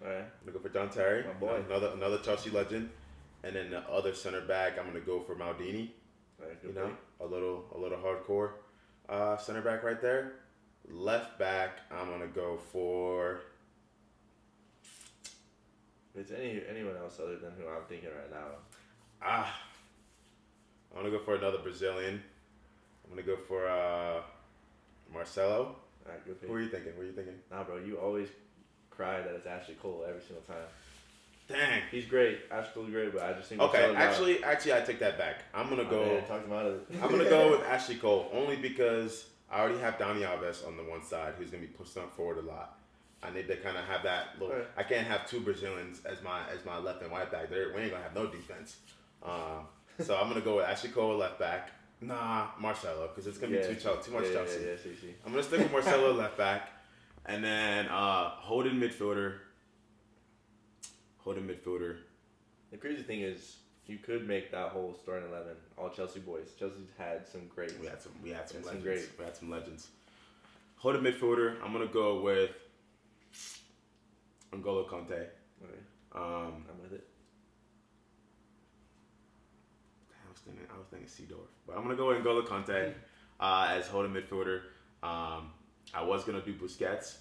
All right. I'm gonna go for John Terry, my boy. Another Chelsea legend. And then the other center back, I'm gonna go for Maldini. Right, a little hardcore center back right there. Left back, I'm gonna go for. If it's anyone else other than who I'm thinking right now. I'm gonna go for another Brazilian. I'm gonna go for Marcelo. All right, good pick. Who are you thinking? Nah, bro, you always cry that it's Ashley Cole every single time. Dang. He's great. Ashley Cole's great, but I just think. Okay, actually, I take that back. I'm gonna go. Man, talk him out of it. I'm gonna go with Ashley Cole only because I already have Dani Alves on the one side, who's gonna be pushing up forward a lot. I need to kind of have that little. Right. I can't have two Brazilians as my left and right back. We ain't gonna have no defense. So I'm gonna go with Ashley Cole left back. Nah, Marcelo, because it's gonna be too much Chelsea. Yeah. I'm gonna stick with Marcelo left back, and then holding midfielder. The crazy thing is, you could make that whole starting 11 all Chelsea boys. Chelsea's had some greats. We had some legends. Great. We had some legends. Holding midfielder, I'm gonna go with N'Golo Kante. Okay. I'm with it. I was thinking Seedorf, but I'm gonna go with N'Golo Kante as holding midfielder. I was gonna do Busquets,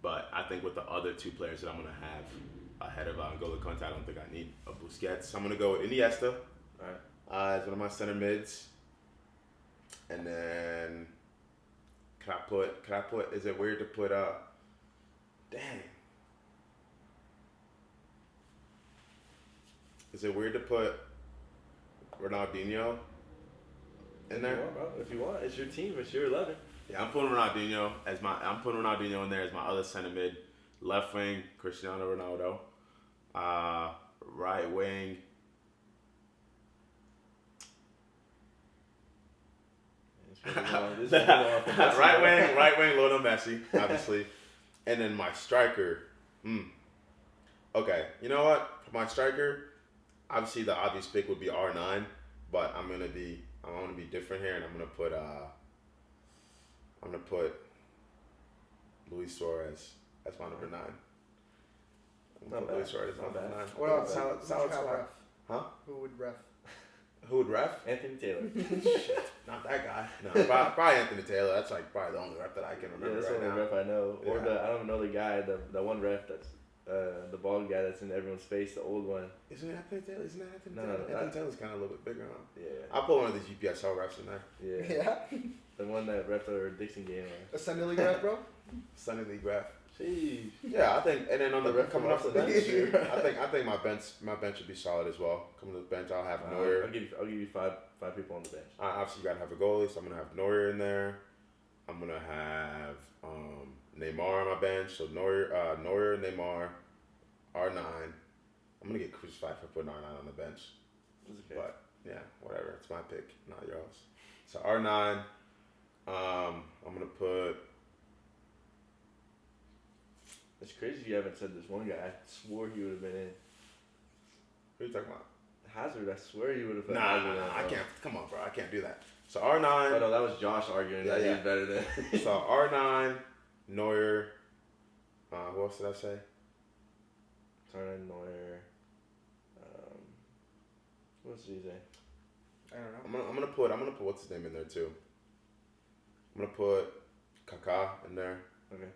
but I think with the other two players that I'm gonna have ahead of N'Golo Kante, I don't think I need a Busquets. So I'm gonna go with Iniesta as one of my center mids, and then can I put? Is it weird to put? Dang. Is it weird to put Ronaldinho in there? If you want, it's your team. It's your 11. Yeah, I'm putting Ronaldinho in there as my other center mid. Left wing, Cristiano Ronaldo. Right wing. Right wing, Lionel Messi, obviously. And then my striker. Okay, you know what? For my striker, obviously the obvious pick would be R9, but I'm gonna be different here, and I'm gonna put Luis Suarez That's my number 9. Not bad. Short is my Not number bad. 9. What else? Solid Who'd you have squad. ref? Huh? Who would ref? Who would ref? Anthony Taylor. Shit, not that guy. No, probably Anthony Taylor. That's like probably the only ref that I can Yeah, remember that's the right only now. ref I know. Or Yeah. the I don't know the guy, the one ref that's the bald guy that's in everyone's face, the old one. Isn't it Anthony Taylor? Isn't that Anthony No, Taylor? no, Anthony that- Taylor's kind of a little bit bigger, huh? Yeah. I'll put one of these UPSL refs in there. Yeah. Yeah. The one that ref our Dixon game. A Sunday League ref, bro? Sunday League ref. Sheesh. Yeah, I think, and then on the The ref coming from off the off the bench, bench. I think my bench should be solid as well. Coming to the bench, I'll have I'll Neuer. give you five people on the bench. Obviously, you gotta have a goalie, so I'm gonna have Neuer in there. I'm gonna have Neymar on my bench, so Neuer, Neymar, R9. I'm gonna get crucified for putting R9 on the bench, It's okay. but yeah, whatever. It's my pick, not yours. So R9. I'm gonna put. It's crazy you haven't said this one guy. I swore he would have been in. Who are you talking about? Hazard, I swear he would have put Nah, Hazard in. I bro. can't. Come on, bro. I can't do that. So Oh R9. no, that was Josh arguing Yeah, that he yeah. was better than. So R9, Neuer. What else did I say? Turner, Neuer. What else did he say? I don't know. I'm gonna put what's his name in there too. I'm gonna put Kaká in there. Okay.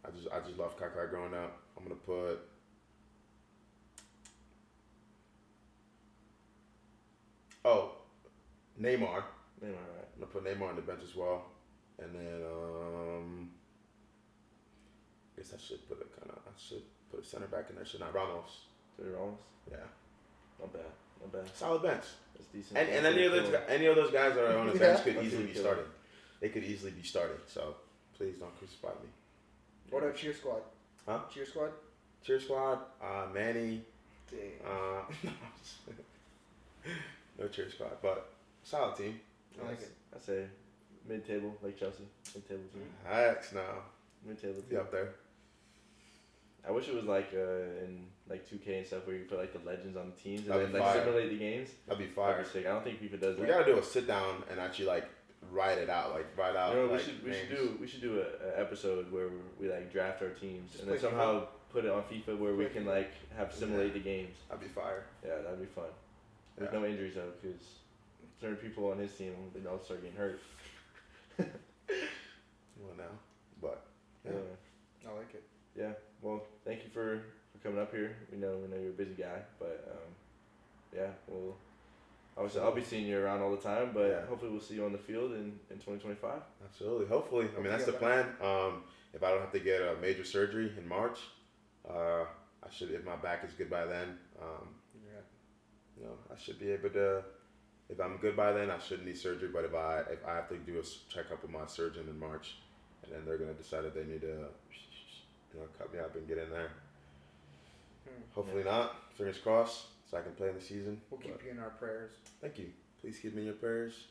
I just love Kaká growing up. I'm gonna put. Oh, Neymar. Neymar, right? I'm gonna put Neymar on the bench as well, and then I guess I should put a center back in there. Should not Ramos. Three Ramos. Yeah, Not bad. Not bad. solid bench. That's decent. And That's any of those guys that are on the Yeah. bench could That's easily pretty be killer. started. They could easily be started. So please don't crucify me. What about Cheer Squad? Huh? Cheer Squad? Cheer squad, Manny. Dang. No cheer squad, but solid team. I like it. I say mid-table, like Chelsea. Mid-table team. Hex now. Mid-table Be team. up there. I wish it was like in like 2K and stuff where you put like the legends on the teams and That'd then be like fire. simulate the games. That'd be That'd fire. be sick. I don't think FIFA does that. We gotta do a sit down and actually like write it out, You know, like, we should do a episode where we like draft our teams Just and then play somehow put it on FIFA where we Play can FIFA. like have simulate the games. That'd be fire. Yeah, that'd be fun. With Yeah. no injuries though, because certain people on his team they all start getting hurt. Well, now, but Yeah. yeah. I like it. Yeah. Well, thank you for coming up here. We know you're a busy guy, but yeah, well, obviously I'll be seeing you around all the time, but Yeah. hopefully we'll see you on the field in 2025. Absolutely. Hopefully. I mean, that's the plan. If I don't have to get a major surgery in March, I should. If my back is good by then, Yeah. I should be able to. If I'm good by then, I shouldn't need surgery. But if I have to do a checkup with my surgeon in March, and then they're gonna decide that they need to, cut me up and get in there. Hopefully not. Fingers crossed, so I can play in the season. We'll keep But you in our prayers. thank you. Please keep me in your prayers.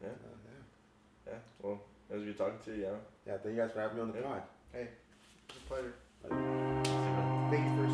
Yeah. Yeah. Yeah. Well, it was good talking to you. Yeah. Yeah. Thank you guys for having me on the Yeah. pod. Hey, it's a pleasure. Bye. Thank you for